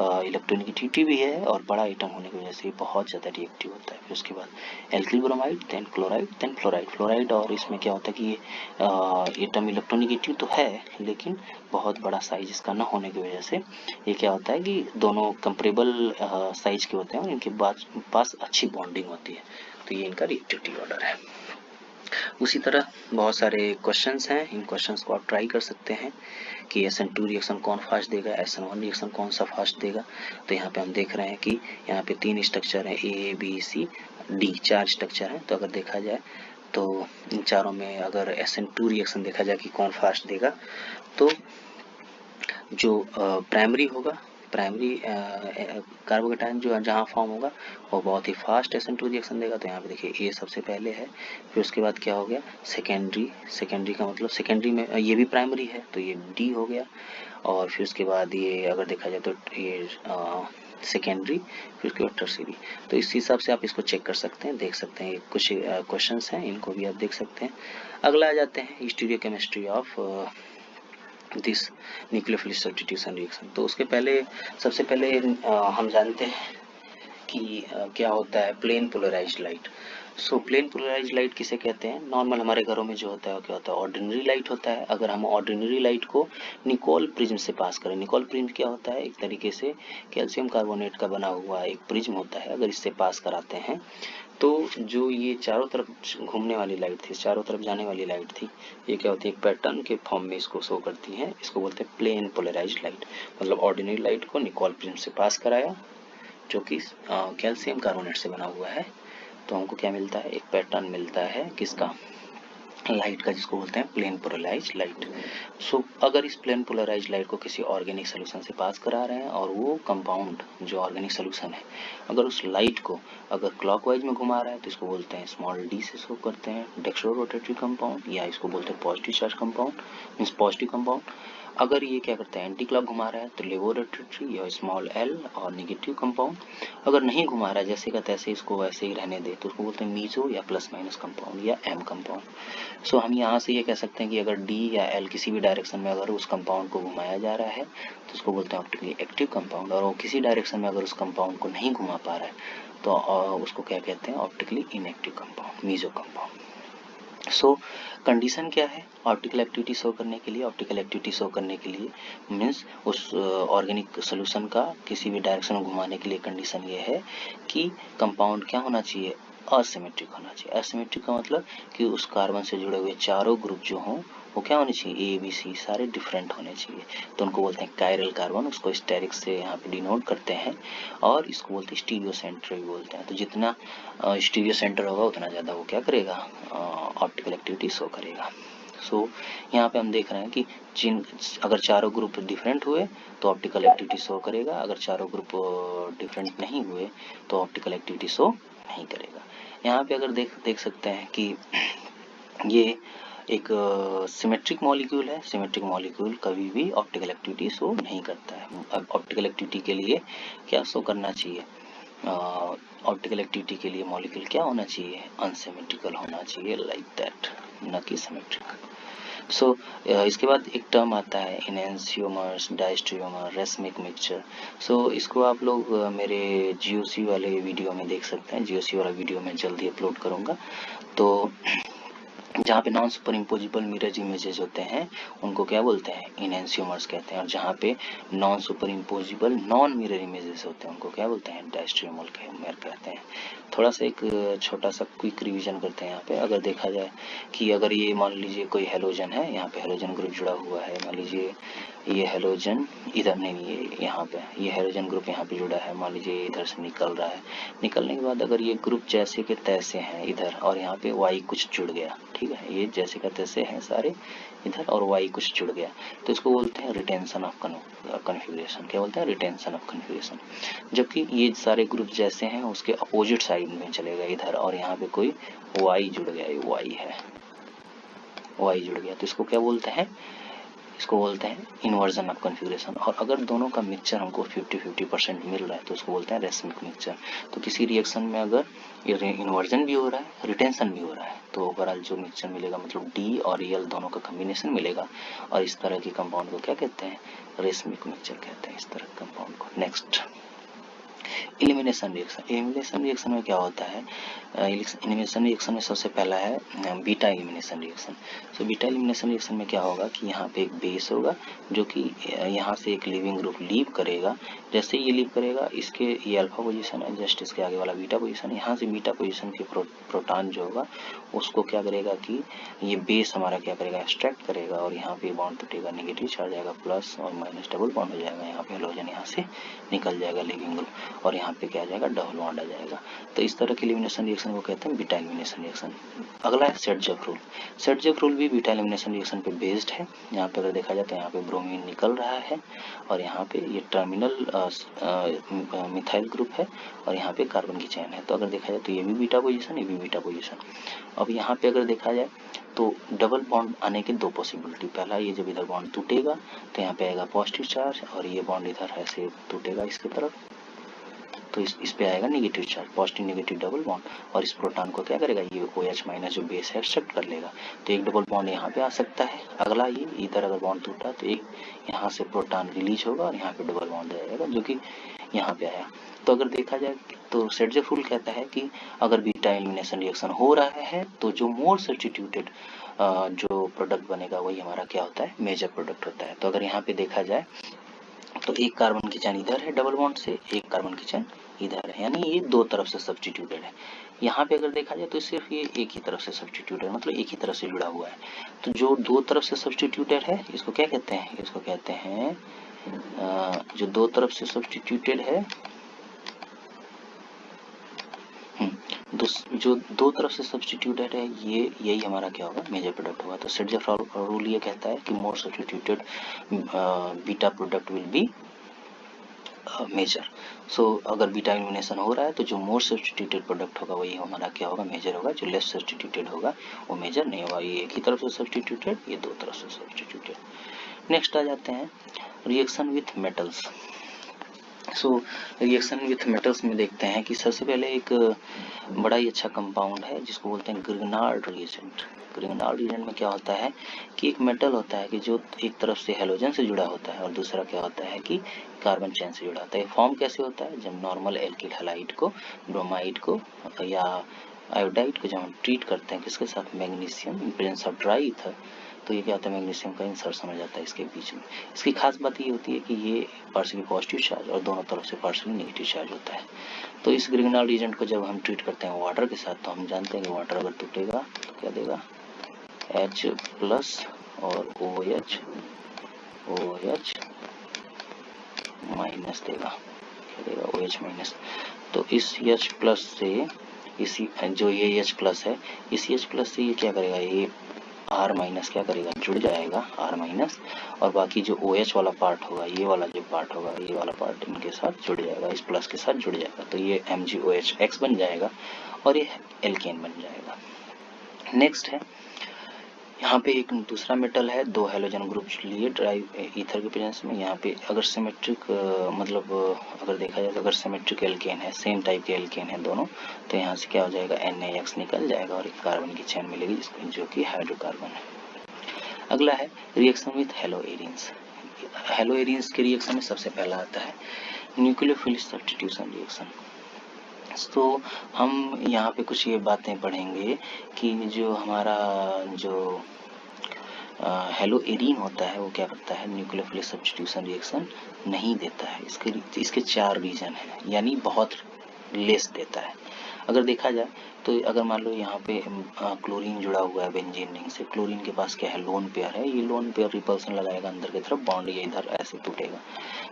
इलेक्ट्रोनेगेटिविटी भी है और बड़ा आइटम होने की वजह से बहुत ज़्यादा रिएक्टिव होता है। फिर उसके बाद alkyl bromide, then chloride, then fluoride. और इसमें क्या होता है कि ये आइटम इलेक्ट्रोनेगेटिव तो है, लेकिन बहुत बड़ा साइज इसका न होने की वजह से ये क्या होता है कि दोनों कंपेरेबल साइज के होते हैं और इनके पास अच्छी बॉन्डिंग होती है। तो ये इनका रिएक्टिविटी ऑर्डर है। उसी तरह बहुत सारे क्वेश्चंस हैं, इन क्वेश्चंस को आप ट्राई कर सकते हैं कि SN2 रिएक्शन कौन फास्ट देगा, SN1 रिएक्शन कौन सा फास्ट देगा। तो यहाँ पे हम देख रहे हैं कि यहाँ पे 3 स्ट्रक्चर है, A B C D, 4 structure हैं। तो अगर देखा जाए तो इन चारों में अगर SN2 रिएक्शन देखा जाए कि कौन फास्ट देगा, तो जो प्राइमरी होगा, प्राइमरी कार्बोकेटायन जो जहाँ फॉर्म होगा वो बहुत ही फास्ट SN2 रिएक्शन देगा। तो यहाँ पे देखिए A सबसे पहले है, फिर उसके बाद क्या हो गया, सेकेंडरी का मतलब सेकेंडरी में ये भी प्राइमरी है तो ये D हो गया, और फिर उसके बाद ये अगर देखा जाए तो ये सेकेंडरी, फिर उसके बाद टर्शियरी। तो इस हिसाब से आप इसको चेक कर सकते हैं, देख सकते हैं। कुछ क्वेश्चंस हैं, इनको भी आप देख सकते हैं। अगला आ जाते हैं stereochemistry of this nucleophilic substitution reaction. तो उसके पहले सबसे पहले हम जानते हैं कि क्या होता है plane polarised light. Plane polarised light किसे कहते हैं, नॉर्मल हमारे घरों में जो होता है वो क्या होता है, ऑर्डिनरी लाइट होता है। अगर हम ऑर्डिनरी लाइट को निकोल प्रिज्म से पास करें, निकोल प्रिज्म क्या होता है, एक तरीके से कैल्शियम कार्बोनेट का बना हुआ एक प्रिज्म होता है। अगर इससे पास कराते हैं तो जो ये चारों तरफ घूमने वाली लाइट थी, चारों तरफ जाने वाली लाइट थी, ये क्या होती है, एक पैटर्न के फॉर्म में इसको शो करती है। इसको बोलते हैं प्लेन पोलराइज्ड लाइट। मतलब ऑर्डिनरी लाइट को निकोल प्रिज्म से पास कराया जो कि कैल्शियम कार्बोनेट से बना हुआ है, तो हमको क्या मिलता है, एक पैटर्न मिलता है किसका, लाइट का, जिसको बोलते हैं प्लेन पोलराइज्ड लाइट। अगर इस प्लेन पोलराइज्ड लाइट को किसी ऑर्गेनिक सोल्यूशन से पास करा रहे हैं और वो कंपाउंड जो ऑर्गेनिक सोल्यूशन है अगर उस लाइट को अगर क्लॉकवाइज में घुमा रहा है तो इसको बोलते हैं स्मॉल डी से शो करते हैं डेक्स्ट्रो रोटेटरी कंपाउंड, या इसको बोलते हैं positive charge compound, means positive compound. अगर ये क्या करता है एंटी क्लॉक घुमा रहा है तो लेबोरेटरी या स्मॉल एल और नेगेटिव कंपाउंड। अगर नहीं घुमा रहा है जैसे का तैसे इसको वैसे ही रहने दे तो उसको बोलते हैं मीजो या प्लस माइनस कंपाउंड या एम कंपाउंड। हम यहाँ से ये कह सकते हैं कि अगर डी या एल किसी भी डायरेक्शन में अगर उस कंपाउंड को घुमाया जा रहा है तो उसको बोलते हैं ऑप्टिकली एक्टिव कंपाउंड, और वो किसी डायरेक्शन में अगर उस कंपाउंड को नहीं घुमा पा रहा है तो उसको क्या कहते हैं, optically inactive compound, meso compound. So condition क्या है ऑप्टिकल एक्टिविटी शो करने के लिए? ऑप्टिकल एक्टिविटी शो करने के लिए मीन्स उस ऑर्गेनिक सोल्यूशन का किसी भी डायरेक्शन में घुमाने के लिए कंडीशन ये है कि कंपाउंड क्या होना चाहिए? असिमेट्रिक होना चाहिए। असिमेट्रिक का मतलब कि उस कार्बन से जुड़े हुए चारों ग्रुप जो हों वो क्या होने चाहिए? ए बी सी सारे डिफरेंट होने चाहिए। तो उनको बोलते हैं कायरल कार्बन, उसको स्टेरिक से यहाँ पे डिनोट करते हैं, और इसको बोलते हैं स्टीरियो सेंटर भी बोलते हैं। तो जितना स्टीरियो सेंटर होगा उतना ज़्यादा वो क्या करेगा? ऑप्टिकल एक्टिविटी शो करेगा। सो यहाँ पे हम देख रहे हैं कि अगर चारों ग्रुप डिफरेंट हुए तो ऑप्टिकल एक्टिविटी शो करेगा, अगर चारों ग्रुप डिफरेंट नहीं हुए तो ऑप्टिकल एक्टिविटी शो नहीं करेगा। यहाँ पे अगर देख सकते हैं कि ये एक सिमेट्रिक मॉलिक्यूल है। सिमेट्रिक मॉलिक्यूल कभी भी ऑप्टिकल एक्टिविटी शो नहीं करता है। अब ऑप्टिकल एक्टिविटी के लिए क्या शो करना चाहिए? ऑप्टिकल एक्टिविटी के लिए मॉलिक्यूल क्या होना चाहिए? अनसिमेट्रिकल होना चाहिए, लाइक दैट, न कि सिमेट्रिक। सो इसके बाद एक टर्म आता है इनैंसियोमर्स, डायस्ट्रियोमर, रेसमिक मिक्सचर। सो इसको आप लोग मेरे जीओसी वाले वीडियो में देख सकते हैं। जीओसी वाला वीडियो मैं जल्दी अपलोड करूँगा। तो जहाँ पे non super imposable mirror images होते हैं उनको क्या बोलते हैं? इनैंसियोमर्स कहते हैं। और जहाँ पे non super imposable non mirror images होते हैं उनको क्या बोलते हैं? डायस्ट्रियोमर कहते हैं। थोड़ा सा एक छोटा सा क्विक रिवीजन करते हैं यहाँ पे। अगर देखा जाए कि अगर ये मान लीजिए कोई हेलोजन है, यहाँ पे हेलोजन ग्रुप जुड़ा हुआ है, मान लीजिए ये हेलोजन इधर नहीं, ये यहाँ पे ये हेलोजन ग्रुप यहाँ पे जुड़ा है, मान लीजिए इधर से निकल रहा है। निकलने के बाद अगर ये ग्रुप जैसे के तैसे हैं इधर, और यहाँ पे वाई कुछ जुड़ गया, ठीक है, ये जैसे का तैसे हैं सारे इधर और वाई कुछ जुड़ गया, तो इसको बोलते हैं रिटेंशन ऑफ कन्फिगरेशन। क्या बोलते हैं? Retention of configuration. जबकि ये सारे ग्रुप जैसे हैं उसके अपोजिट साइड में चलेगा इधर, और यहाँ पे कोई वाई जुड़ गया, ये वाई है, वाई जुड़ गया, तो इसको क्या बोलते हैं? इसको बोलते हैं इन्वर्जन ऑफ कॉन्फ़िगरेशन। और अगर दोनों का मिक्सचर हमको 50-50% मिल रहा है तो उसको बोलते हैं रेसमिक मिक्सचर। तो किसी रिएक्शन में अगर इन्वर्जन भी हो रहा है, रिटेंशन भी हो रहा है, तो ओवरऑल जो मिक्सचर मिलेगा मतलब डी और एल दोनों का कम्बिनेशन मिलेगा, और इस तरह की कंपाउंड को क्या कहते हैं? रेसमिक मिक्सचर कहते हैं, इस तरह के कंपाउंड को। Next, elimination reaction. Elimination reaction में क्या होता है? एलिमिनेशन रिएक्शन में सबसे पहला है beta elimination reaction. So beta elimination reaction में क्या होगा कि यहाँ पे एक बेस होगा जो कि यहाँ से एक लिविंग ग्रुप लीव करेगा। जैसे ये लीव करेगा, इसके ये अल्फा पोजीशन है, जस्ट इसके आगे वाला बीटा पोजीशन, यहाँ से बीटा पोजीशन के प्रोटॉन जो होगा उसको क्या करेगा कि ये बेस हमारा क्या करेगा? एक्सट्रैक्ट करेगा, और यहाँ पे बॉन्ड टूटेगा, नेगेटिव चार्ज आएगा, प्लस और माइनस डबल बॉन्ड हो जाएगा, यहाँ पे हेलोजन यहाँ से निकल जाएगा लिविंग ग्रुप, और यहाँ पे क्या आ जाएगा? डबल बॉन्ड आ जाएगा। तो इस तरह के एलिमिनेशन रिएक्शन को कहते हैं बीटा एलिमिनेशन रिएक्शन। अगला है सेट-जक रूल। सेट-जक रूल भी बीटा एलिमिनेशन रिएक्शन पे बेस्ड है। यहाँ पे अगर देखा जाए तो यहाँ पे ब्रोमीन निकल रहा है, और यहाँ पे ये टर्मिनल मिथाइल ग्रुप है, और यहाँ पे कार्बन की चेन है। तो अगर देखा जाए तो ये भी बीटा पोजीशन, ये भी बीटा पोजीशन। अब यहाँ पे अगर देखा जाए तो डबल बॉन्ड आने के दो पॉसिबिलिटी। पहला, ये जब इधर बॉन्ड टूटेगा तो यहाँ पे आएगा पॉजिटिव चार्ज, और ये बॉन्ड इधर ऐसे टूटेगा इसकी तरफ, तो इस पे आएगा negative charge, positive negative double bond, और इस प्रोटॉन को क्या करेगा? ये OH माइनस जो बेस है एक्सेप्ट कर लेगा, तो एक डबल बॉन्ड यहाँ पे आ सकता है। अगला, ये इधर अगर बॉन्ड टूटा तो एक यहाँ से प्रोटॉन रिलीज होगा और यहाँ पे डबल बॉन्ड आएगा जो कि यहाँ पे आया। तो अगर देखा जाए तो सेट-जक रूल कहता है कि अगर बीटा एलिमिनेशन रिएक्शन हो रहा है तो जो मोर सब्स्टिट्यूटेड जो प्रोडक्ट बनेगा वही हमारा क्या होता है? मेजर प्रोडक्ट होता है। तो अगर यहाँ पे देखा जाए तो एक कार्बन की चेन इधर है डबल बॉन्ड से, एक कार्बन की चेन इधर है, यानी ये दो तरफ से सब्स्टिट्यूटेड है। यहाँ पे अगर देखा जाए तो सिर्फ ये एक ही तरफ से सब्स्टिट्यूटेड है, मतलब एक ही तरफ से जुड़ा हुआ है। तो जो दो तरफ से सब्स्टिट्यूटेड है इसको क्या कहते हैं? इसको कहते हैं जो दो तरफ से सब्स्टिट्यूटेड है, जो दो तरफ से सब्स्टिट्यूटेड है, ये यही हमारा क्या होगा? मेजर प्रोडक्ट होगा। तो सेट-जक रूल ये कहता है कि more substituted beta product will be major. So अगर बीटा एलिमिनेशन हो रहा है तो जो मोर सब्स्टिट्यूटेड प्रोडक्ट होगा वही हमारा क्या होगा? मेजर होगा। जो लेस सब्स्टिट्यूटेड होगा वो मेजर नहीं होगा। ये एक ही तरफ से सब्स्टिट्यूटेड, ये दो तरफ से सब्स्टिट्यूटेड। नेक्स्ट आ जाते हैं reaction with metals. So reaction with metals में देखते हैं कि सबसे पहले एक बड़ा ही अच्छा कंपाउंड है जिसको बोलते हैं ग्रिग्नार्ड रिएजेंट। ग्रिग्नार्ड रिएजेंट में क्या होता है कि एक मेटल होता है कि जो एक तरफ से हेलोजन से जुड़ा होता है और दूसरा क्या होता है कि कार्बन चेन से जुड़ा होता है। फॉर्म कैसे होता है? जब नॉर्मल एल्किल हैलाइड को, ब्रोमाइड को या आयोडाइड को जब हम ट्रीट करते हैं किसके साथ, magnesium in presence of dry ether, तो ये क्या होता है, मैग्नीशियम का इंसर्शन हो जाता है इसके बीच में। इसकी खास बात ये होती है कि ये पार्शियली पॉजिटिव चार्ज और दोनों तरफ से पार्शियली नेगेटिव चार्ज होता है। तो इस ग्रिग्नाल्ड एजेंट को जब हम ट्रीट करते हैं वाटर के साथ, तो हम जानते हैं कि वाटर अगर टूटेगा तो क्या देगा, H प्लस और OH माइनस देगा, क्या देगा, OH माइनस। तो इस H प्लस से इसी जो ये H प्लस है, इस H प्लस से ये क्या करेगा, ये R माइनस क्या करेगा, जुड़ जाएगा R माइनस, और बाकी जो OH वाला पार्ट होगा, ये वाला जो पार्ट होगा, ये वाला पार्ट इनके साथ जुड़ जाएगा, इस प्लस के साथ जुड़ जाएगा, तो ये MgOH बन जाएगा और ये एल्केन बन जाएगा। नेक्स्ट है, यहाँ पे एक दूसरा मेटल है, दो हेलोजन ग्रुप लिए ड्राई ईथर के प्रेजेंस में। यहाँ पे अगर सिमेट्रिक मतलब अगर देखा जाए तो अगर सिमेट्रिक एल्केन है, सेम टाइप के एल्केन है दोनों, तो यहाँ से क्या हो जाएगा, NaX निकल जाएगा और एक कार्बन की चेन मिलेगी जो कि हाइड्रोकार्बन है। अगला है रिएक्शन विथ हेलोएरिन्स। हेलोएरिन्स के रिएक्शन में सबसे पहला आता है न्यूक्लियोफिलिक सब्स्टिट्यूशन रिएक्शन। तो हम यहाँ पे कुछ ये बातें पढ़ेंगे कि जो हमारा जो हेलोएरीन होता है वो क्या करता है, न्यूक्लियोफिलिक सब्स्टिट्यूशन रिएक्शन नहीं देता है। इसके 4 रीजन है, यानी बहुत लेस देता है। अगर देखा जाए तो अगर मान लो यहाँ पे क्लोरीन जुड़ा हुआ है बेंजीन रिंग से, क्लोरीन के पास क्या है, लोन पेयर है, ये लोन पेयर रिपल्सन लगाएगा अंदर की तरफ, बॉन्ड ये इधर ऐसे टूटेगा।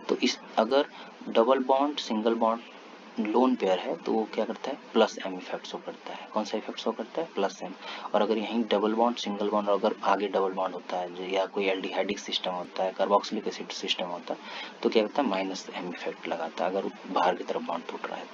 तो इस अगर double bond single bond lone pair है तो वो क्या करता है, प्लस M इफेक्ट शो करता है। कौन सा इफेक्ट शो करता है, प्लस M। और अगर यहीं डबल बॉन्ड सिंगल बॉन्ड और अगर आगे डबल बॉन्ड होता है या कोई एल्डिहाइडिक सिस्टम होता है, कार्बोक्सिलिक एसिड सिस्टम होता है, तो क्या करता है, माइनस M इफेक्ट लगाता है अगर बाहर की तरफ बॉन्ड टूट रहा है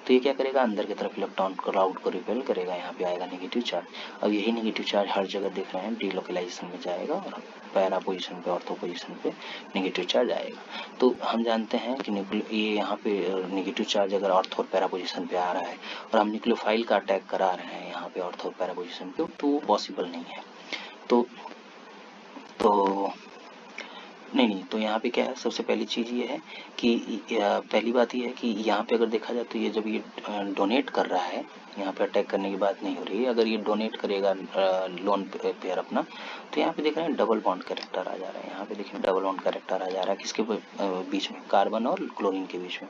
तो ये क्या करेगा, अंदर की तरफ इलेक्ट्रॉन क्लाउड को रिपेल करेगा, यहाँ पे आएगा नेगेटिव चार्ज। अब यही नेगेटिव चार्ज हर जगह देख रहे हैं डीलोकलाइजेशन में जाएगा और पैरा पोजिशन पे, ऑर्थो पोजिशन पे नेगेटिव चार्ज आएगा। तो हम जानते हैं कि ये यहाँ पे नेगेटिव चार्ज अगर ऑर्थो और पैरा पोजिशन पे आ रहा है और हम न्यूक्लियोफाइल का अटैक करा रहे हैं यहाँ पे ऑर्थो और पैरा पोजिशन पे, तो वो पॉसिबल नहीं है। तो नहीं, तो यहाँ पे क्या है, सबसे पहली चीज़ ये है कि पहली बात ये है कि यहाँ पे अगर देखा जाए तो ये जब ये डोनेट कर रहा है, यहाँ पे अटैक करने की बात नहीं हो रही है, अगर ये डोनेट करेगा लोन पेयर अपना, तो यहाँ पे देख रहे हैं डबल बॉन्ड कैरेक्टर आ जा रहा है। यहाँ पे देखिए डबल बॉन्ड कैरेक्टर आ जा रहा है किसके बीच में, कार्बन और क्लोरीन के बीच में।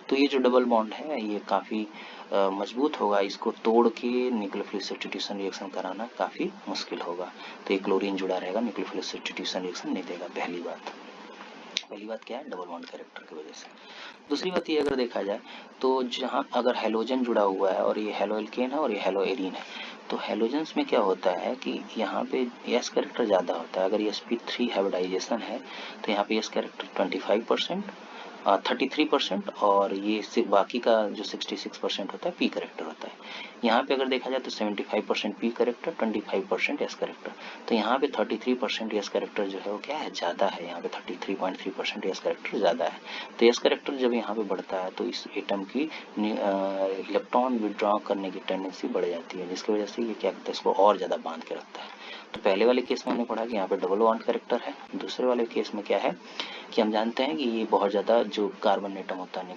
तो ये जो डबल बॉन्ड है ये काफ़ी मजबूत होगा, इसको तोड़ के न्यूक्लियोफिलिक सब्स्टिट्यूशन रिएक्शन कराना काफ़ी मुश्किल होगा। तो ये क्लोरीन जुड़ा रहेगा, न्यूक्लियोफिलिक सब्स्टिट्यूशन रिएक्शन नहीं देगा। पहली बात क्या है, डबल बॉन्ड कैरेक्टर की वजह से। दूसरी बात ये अगर देखा जाए तो जहाँ अगर हेलोजन जुड़ा हुआ है और ये हेलोएल्केन है और ये हेलोएरीन है, तो हेलोजेंस में क्या होता है कि यहाँ पे S कैरेक्टर ज़्यादा होता है। अगर sp3 हाइब्रिडाइजेशन है तो यहाँ पे S कैरेक्टर 25%, 33% और ये सिर्फ बाकी का जो 66% होता है P कैरेक्टर होता है। यहाँ पे अगर देखा जाए तो 75% P कैरेक्टर, 25% S कैरेक्टर। तो यहाँ पे 33% S कैरेक्टर जो है वो क्या है, ज़्यादा है। यहाँ पे 33.3% S कैरेक्टर ज़्यादा है। तो S कैरेक्टर जब यहाँ पे बढ़ता है तो इस एटम की इलेक्ट्रॉन विड्रॉ करने की टेंडेंसी बढ़ जाती है, जिसकी वजह से ये क्या करता है, इसको और ज़्यादा बांध के रखता है। तो पहले वाले केस में हमने पढ़ा कि यहाँ पे डबल बॉन्ड कैरेक्टर है। दूसरे वाले केस में क्या है कि हम जानते हैं कि ये बहुत ज़्यादा जो कार्बन एटम होता है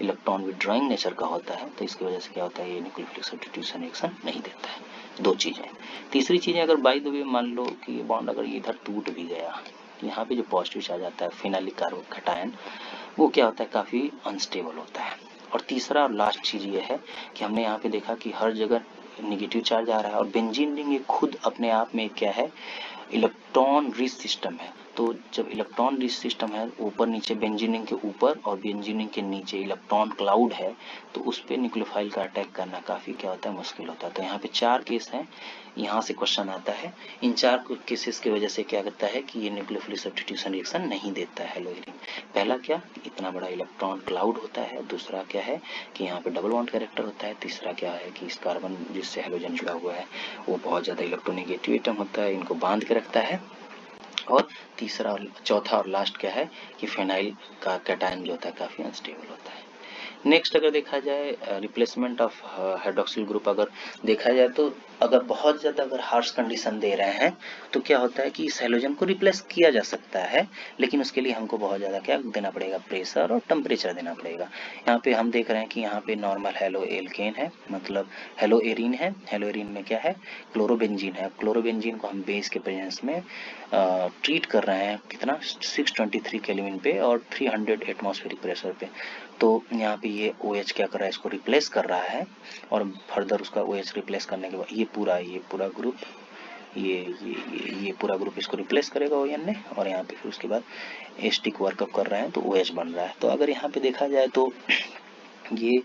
इलेक्ट्रॉन विड्रॉइंग नेचर का होता है, तो इसकी वजह से क्या होता है, ये न्यूक्लियोफिलिक सब्स्टिट्यूशन रिएक्शन नहीं देता है। दो चीज़ें। तीसरी चीज़ अगर बाय द वे मान लो कि ये बॉन्ड अगर इधर टूट भी गया, यहाँ पे जो पॉजिटिव चार्ज आता है फिनाइलिक कार्बोकैटायन, वो क्या होता है, काफ़ी अनस्टेबल होता है। और तीसरा और लास्ट चीज़ ये है कि हमने यहाँ पे देखा कि हर जगह निगेटिव चार्ज आ रहा है और बेंजीन रिंग ये खुद अपने आप में क्या है, इलेक्ट्रॉन रिच सिस्टम है। तो जब इलेक्ट्रॉन रिच सिस्टम है, ऊपर नीचे बेंजीन रिंग के ऊपर और बेंजीन रिंग के नीचे इलेक्ट्रॉन क्लाउड है, तो उस पर न्यूक्लियोफाइल का अटैक करना काफ़ी क्या होता है, मुश्किल होता है। तो यहाँ पे 4 केस हैं, यहाँ से क्वेश्चन आता है। इन 4 केसेस की वजह से क्या करता है कि ये न्यूक्लियोफिलिक सब्स्टिट्यूशन रिएक्शन नहीं देता है हेलोएरीन। पहला क्या, इतना बड़ा इलेक्ट्रॉन क्लाउड होता है। दूसरा क्या है कि यहाँ पे डबल बॉन्ड कैरेक्टर होता है। तीसरा क्या है कि इस कार्बन जिससे हेलोजन जुड़ा हुआ है वो बहुत ज़्यादा इलेक्ट्रोनेगेटिव एटम होता है, इनको बांध के रखता है। और तीसरा और चौथा और लास्ट क्या है कि फेनाइल का कैटायन जो होता है काफ़ी अनस्टेबल होता है। नेक्स्ट अगर देखा जाए रिप्लेसमेंट ऑफ हाइड्रोक्सिल ग्रुप, अगर देखा जाए तो अगर बहुत ज़्यादा अगर हार्श कंडीशन दे रहे हैं तो क्या होता है कि इस हैलोजन को रिप्लेस किया जा सकता है, लेकिन उसके लिए हमको बहुत ज़्यादा क्या देना पड़ेगा, प्रेशर और टेम्परेचर देना पड़ेगा। यहाँ पे हम देख रहे हैं कि यहाँ पे नॉर्मल हेलो एल्केन है, मतलब हेलो एरीन है। हेलो एरीन में क्या है, क्लोरोबेंजीन है। क्लोरोबेंजीन को हम बेस के प्रेजेंस में ट्रीट कर रहे हैं कितना, 623 केल्विन पे और 300 एटमॉस्फेरिक प्रेशर पे। तो यहाँ पे ये OH क्या कर रहा है, इसको रिप्लेस कर रहा है, और फर्दर उसका OH रिप्लेस करने के बाद ये पूरा ग्रुप, ये पूरा ग्रुप इसको रिप्लेस करेगा ON ने, और यहाँ पे फिर उसके बाद एस्टिक वर्कअप कर रहे हैं तो OH बन रहा है। तो अगर यहाँ पे देखा जाए तो ये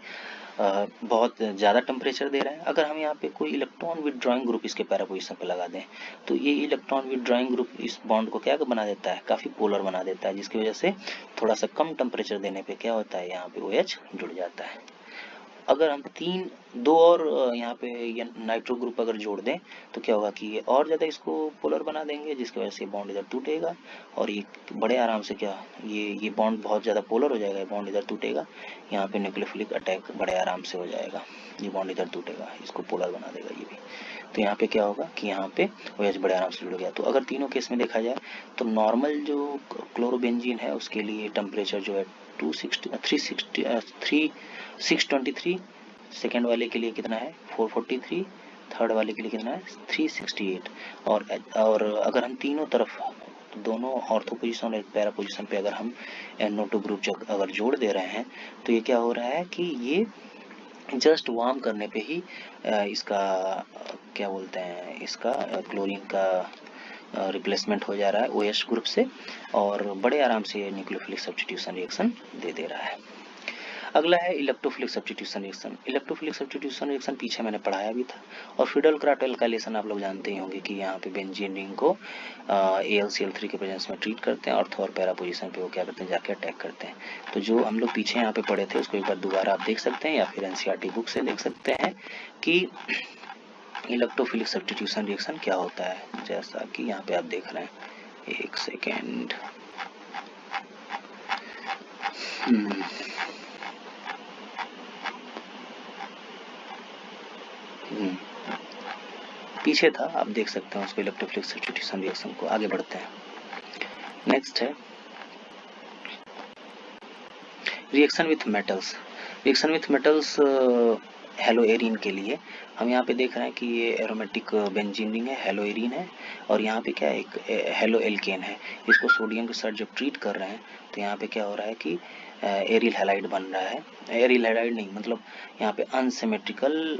बहुत ज़्यादा टेम्परेचर दे रहा है। अगर हम यहाँ पे कोई इलेक्ट्रॉन विथड्रॉइंग ग्रुप इसके पैरा पोजीशन पे लगा दें तो ये इलेक्ट्रॉन विथड्रॉइंग ग्रुप इस बॉन्ड को क्या बना देता है, काफ़ी पोलर बना देता है, जिसकी वजह से थोड़ा सा कम टेम्परेचर देने पे क्या होता है, यहाँ पे OH जुड़ जाता है। अगर हम दो और यहाँ पे ये नाइट्रो ग्रुप अगर जोड़ दें तो क्या होगा कि ये और ज़्यादा इसको पोलर बना देंगे, जिसकी वजह से बॉन्ड इधर टूटेगा, और ये बड़े आराम से क्या, ये बॉन्ड बहुत ज़्यादा पोलर हो जाएगा, बॉन्ड इधर टूटेगा, यहाँ पे न्यूक्लियोफिलिक अटैक बड़े आराम से हो जाएगा, ये बॉन्ड इधर टूटेगा, इसको पोलर बना देगा ये भी। तो यहाँ पे क्या होगा कि यहाँ पे OH बड़े आराम से जुड़ गया। तो अगर तीनों केस में देखा जाए तो नॉर्मल जो क्लोरोबेंजीन है उसके लिए टेम्परेचर जो है 623, सेकेंड वाले के लिए कितना है 443, थर्ड वाले के लिए कितना है 368। और अगर हम तीनों तरफ दोनों ऑर्थो पोजीशन और पैरा पोजीशन पे अगर हम NO2 ग्रुप अगर जोड़ दे रहे हैं तो ये क्या हो रहा है कि ये जस्ट वार्म करने पे ही इसका क्या बोलते हैं, इसका क्लोरीन का रिप्लेसमेंट हो जा रहा है OH ग्रुप से, और बड़े आराम से न्यूक्लियोफिलिक सब्स्टिट्यूशन रिएक्शन दे रहा है। अगला है electrophilic substitution reaction. Electrophilic substitution reaction पीछे मैंने पढ़ाया भी था, और फिडल क्राट एल्काइलेशन आप लोग जानते ही होंगे कि यहाँ पे बेंजीन रिंग को AlCl3 के प्रेजेंस में ट्रीट करते हैं, ऑर्थो और पैरा पोजीशन पे वो क्या करते हैं, जाके अटैक करते हैं। तो जो हम लोग पीछे यहाँ पे पढ़े थे उसको एक बार दोबारा आप देख सकते हैं, या फिर NCERT बुक से देख सकते हैं कि इलेक्ट्रोफिलिक सब्स्टिट्यूशन रिएक्शन क्या होता है, जैसा कि यहाँ पे आप देख रहे हैं। एक सेकेंड, पीछे था, आप देख सकते हैं उसको, इलेक्ट्रोफिलिक सब्स्टिट्यूशन रिएक्शन को। आगे बढ़ते हैं। नेक्स्ट है reaction with metals. Reaction with metals hello arene के लिए हम यहाँ पे देख रहे हैं कि ये एरोमेटिक बेंजीन रिंग है, हेलो एरीन है, और यहाँ पे क्या है, एक हेलो एल्केन है। इसको सोडियम के साथ जब ट्रीट कर रहे हैं तो यहाँ पे क्या हो रहा है कि एरिल हैलाइड बन रहा है, एरिल हैलाइड नहीं, मतलब यहाँ पे अनसिमेट्रिकल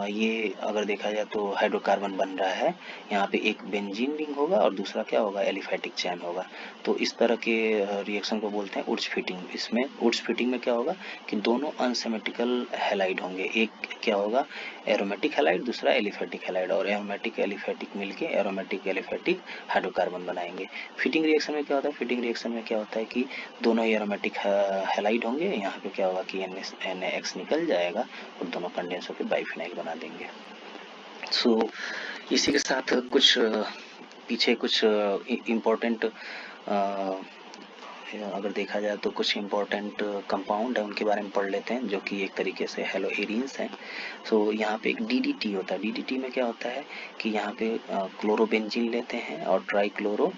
ये अगर देखा जाए तो हाइड्रोकार्बन बन रहा है। यहाँ पे एक बेंजीन रिंग होगा और दूसरा क्या होगा, एलिफेटिक चैन होगा। तो इस तरह के रिएक्शन को बोलते हैं उड्स फिटिंग। इसमें उड्स फिटिंग में क्या होगा कि दोनों अनसिमेट्रिकल हैलाइड होंगे, एक क्या होगा एरोमेटिक हैलाइड, दूसरा एलिफेटिक हैलाइड, और एरोमेटिक एलिफेटिक मिलके एरोमेटिक एलिफेटिक हाइड्रोकार्बन बनाएंगे। फिटिंग रिएक्शन में क्या होता है, फिटिंग रिएक्शन में क्या होता है कि दोनों एरोमेटिक हैलाइड होंगे, यहाँ पे क्या होगा कि NaX निकल जाएगा और दोनों कंडेंस होकर बाइफिनाइल बना देंगे। सो इसी के साथ कुछ पीछे कुछ इम्पोर्टेंट अगर देखा जाए तो कुछ इम्पोर्टेंट कंपाउंड है, उनके बारे में पढ़ लेते हैं, जो कि एक तरीके से हेलो एरीन्स हैं। सो यहाँ पे एक DDT होता है। DDT में क्या होता है कि यहाँ पे क्लोरोबेंजीन लेते हैं और ट्राई क्लोरो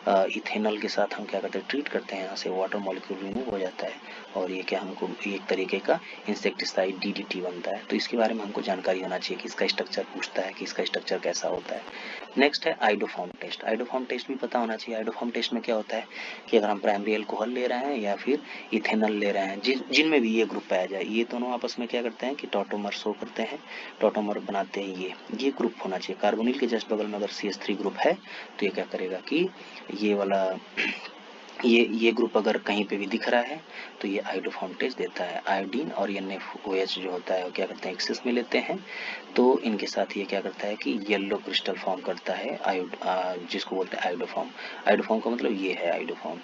इथेनॉल के साथ हम क्या करते हैं, ट्रीट करते हैं, यहाँ से वाटर मॉलिक्यूल रिमूव हो जाता है, और ये क्या हमको एक तरीके का इंसेक्टिसाइड DDT बनता है। तो इसके बारे में हमको जानकारी होना चाहिए कि इसका स्ट्रक्चर पूछता है कि इसका स्ट्रक्चर कैसा होता है। नेक्स्ट है आइडोफॉर्म टेस्ट। आइडोफॉर्म टेस्ट भी पता होना चाहिए। आइडोफॉर्म टेस्ट में क्या होता है कि अगर हम प्राइमरी अल्कोहल ले रहे हैं या फिर इथेनॉल ले रहे हैं, जिनमें भी ये ग्रुप पाया जाए, ये दोनों आपस में क्या करते हैं कि टॉटोमर शो करते हैं, टॉटोमर बनाते हैं। ये ग्रुप होना चाहिए। कार्बोनिल के जस्ट बगल में अगर CH3 ग्रुप है तो ये क्या करेगा कि ये वाला ये ग्रुप अगर कहीं पे भी दिख रहा है तो ये आइडोफॉर्म टेस्ट देता है। आयोडीन और NaOH जो होता है वो क्या करते हैं, एक्सेस में लेते हैं, तो इनके साथ ये क्या करता है कि येलो क्रिस्टल फॉर्म करता है, जिसको बोलते हैं आइडोफॉर्म। आइडोफॉर्म का मतलब ये है आइडोफॉर्म,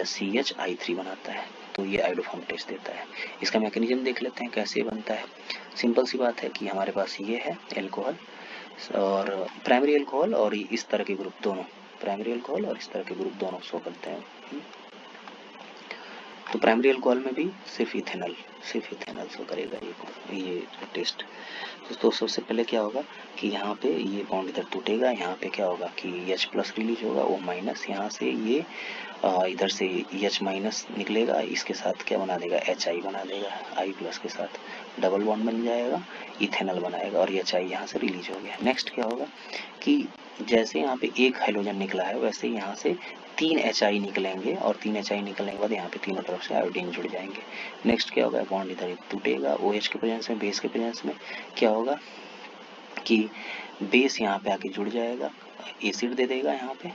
CH3 बनाता है, तो ये आइडोफॉर्म टेस्ट देता है। इसका मैकेनिज्म देख लेते हैं कैसे बनता है। सिंपल सी बात है कि हमारे पास ये है एल्कोहल, और प्राइमरी एल्कोहल और इस तरह के ग्रुप दोनों, प्राइमरी अल्कोहल और इस तरह के ग्रुप दोनों शो करते हैं। तो प्राइमरी अल्कोहल में भी सिर्फ इथेनॉल से करेगा ये टेस्ट। तो सबसे पहले क्या होगा कि यहाँ पे ये बॉन्ड इधर टूटेगा, यहाँ पे क्या होगा कि H+ रिलीज होगा, O-, यहाँ से ये इधर से H- निकलेगा, इसके साथ क्या बना देगा, HI बना देगा, I+ के साथ डबल बॉन्ड बन जाएगा, इथेनॉल बनाएगा और HI यहाँ से रिलीज हो गया। नेक्स्ट क्या होगा कि जैसे यहाँ पे एक हाइड्रोजन निकला है वैसे यहाँ से 3 HI निकलेंगे और 3 HI निकलने के बाद यहाँ पे तीनों तरफ से आयोडीन जुड़ जाएंगे। नेक्स्ट क्या होगा, बॉन्ड इधर टूटेगा, OH के प्रेजेंस में, बेस के प्रेजेंस में क्या होगा कि बेस यहाँ पे आके जुड़ जाएगा, एसिड दे देगा यहाँ पे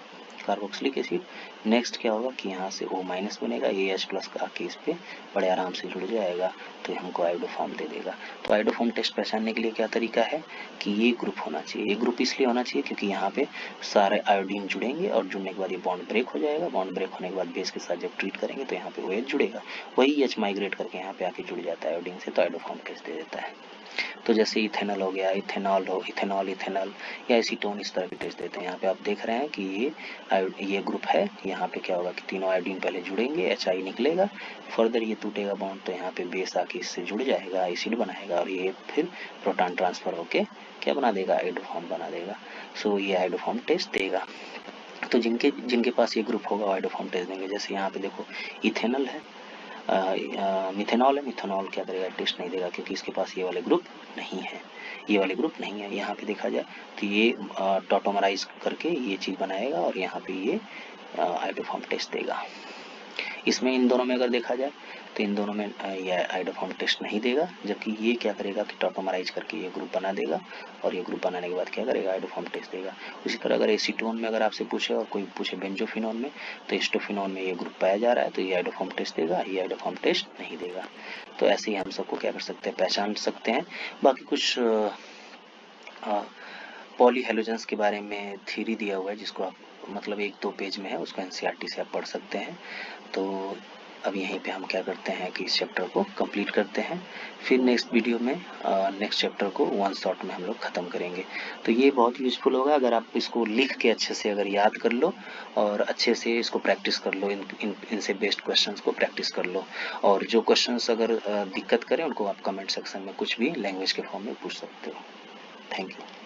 कार्बोक्सिलिक एसिड। नेक्स्ट क्या होगा कि यहाँ से O- बनेगा, AH+ का आके इस पे बड़े आराम से जुड़ जाएगा, तो हमको आयोडोफॉर्म दे देगा। तो आयोडोफॉर्म टेस्ट पहचानने के लिए क्या तरीका है कि ये ग्रुप होना चाहिए। ये ग्रुप इसलिए होना चाहिए क्योंकि यहाँ पे सारे आयोडीन जुड़ेंगे और जुड़ने के बाद ये बॉन्ड ब्रेक हो जाएगा। बॉन्ड ब्रेक होने के बाद बेस के साथ जब ट्रीट करेंगे तो यहाँ पे OH जुड़ेगा, वही H माइग्रेट करके यहाँ पे आके जुड़ जाता है आयोडीन से, तो आयोडोफॉर्म टेस्ट दे देता है। तो जैसे इथेनॉल हो गया, इथेनॉल या एसीटोन, इस तरह के टेस्ट देते हैं। यहाँ पे आप देख रहे हैं कि ये ग्रुप है, यहाँ पे क्या होगा कि तीनों आयोडीन पहले जुड़ेंगे, HI निकलेगा, फर्दर ये टूटेगा बॉन्ड तो यहाँ पे बेस आके इससे जुड़ जाएगा, एसिड बनाएगा और ये फिर प्रोटॉन ट्रांसफर होके क्या बना देगा, आयोडोफॉर्म बना देगा। सो ये आयोडोफॉर्म टेस्ट देगा। तो जिनके पास ये ग्रुप होगा आयोडोफॉर्म टेस्ट देंगे। जैसे यहाँ पे देखो इथेनॉल है, मिथेनॉल है, मिथेनॉल क्या करेगा, टेस्ट नहीं देगा क्योंकि इसके पास ये वाले ग्रुप नहीं है, यहाँ पे देखा जाए तो ये टॉटोमराइज करके ये चीज़ बनाएगा और यहाँ पे ये आयोडोफॉर्म टेस्ट देगा। इसमें इन दोनों में अगर देखा जाए तो इन दोनों में ये आयोडोफॉर्म टेस्ट नहीं देगा, जबकि ये क्या करेगा कि टॉटोमराइज करके ये ग्रुप बना देगा और ये ग्रुप बनाने के बाद क्या करेगा, आयोडोफॉर्म टेस्ट देगा। उसी तरह अगर एसीटोन में अगर आपसे पूछे और कोई पूछे बेंजोफिनॉन में, तो एस्टोफिनॉन में ये ग्रुप पाया जा रहा है तो ये आयोडोफॉर्म टेस्ट देगा, ये आयोडोफॉर्म टेस्ट नहीं देगा। तो ऐसे ही हम सबको क्या कर सकते हैं, पहचान सकते हैं। बाकी कुछ पॉली हेलोजेंस के बारे में थ्योरी दिया हुआ है जिसको आप मतलब 1-2 पेज में है, उसको NCERT से आप पढ़ सकते हैं। तो अब यहीं पे हम क्या करते हैं कि इस चैप्टर को कंप्लीट करते हैं, फिर नेक्स्ट वीडियो में नेक्स्ट चैप्टर को वन शॉट में हम लोग ख़त्म करेंगे। तो ये बहुत यूजफुल होगा अगर आप इसको लिख के अच्छे से अगर याद कर लो और अच्छे से इसको प्रैक्टिस कर लो, इनसे बेस्ड क्वेश्चंस को प्रैक्टिस कर लो। और जो क्वेश्चंस अगर दिक्कत करें उनको आप कमेंट सेक्शन में कुछ भी लैंग्वेज के फॉर्म में पूछ सकते हो। Thank you.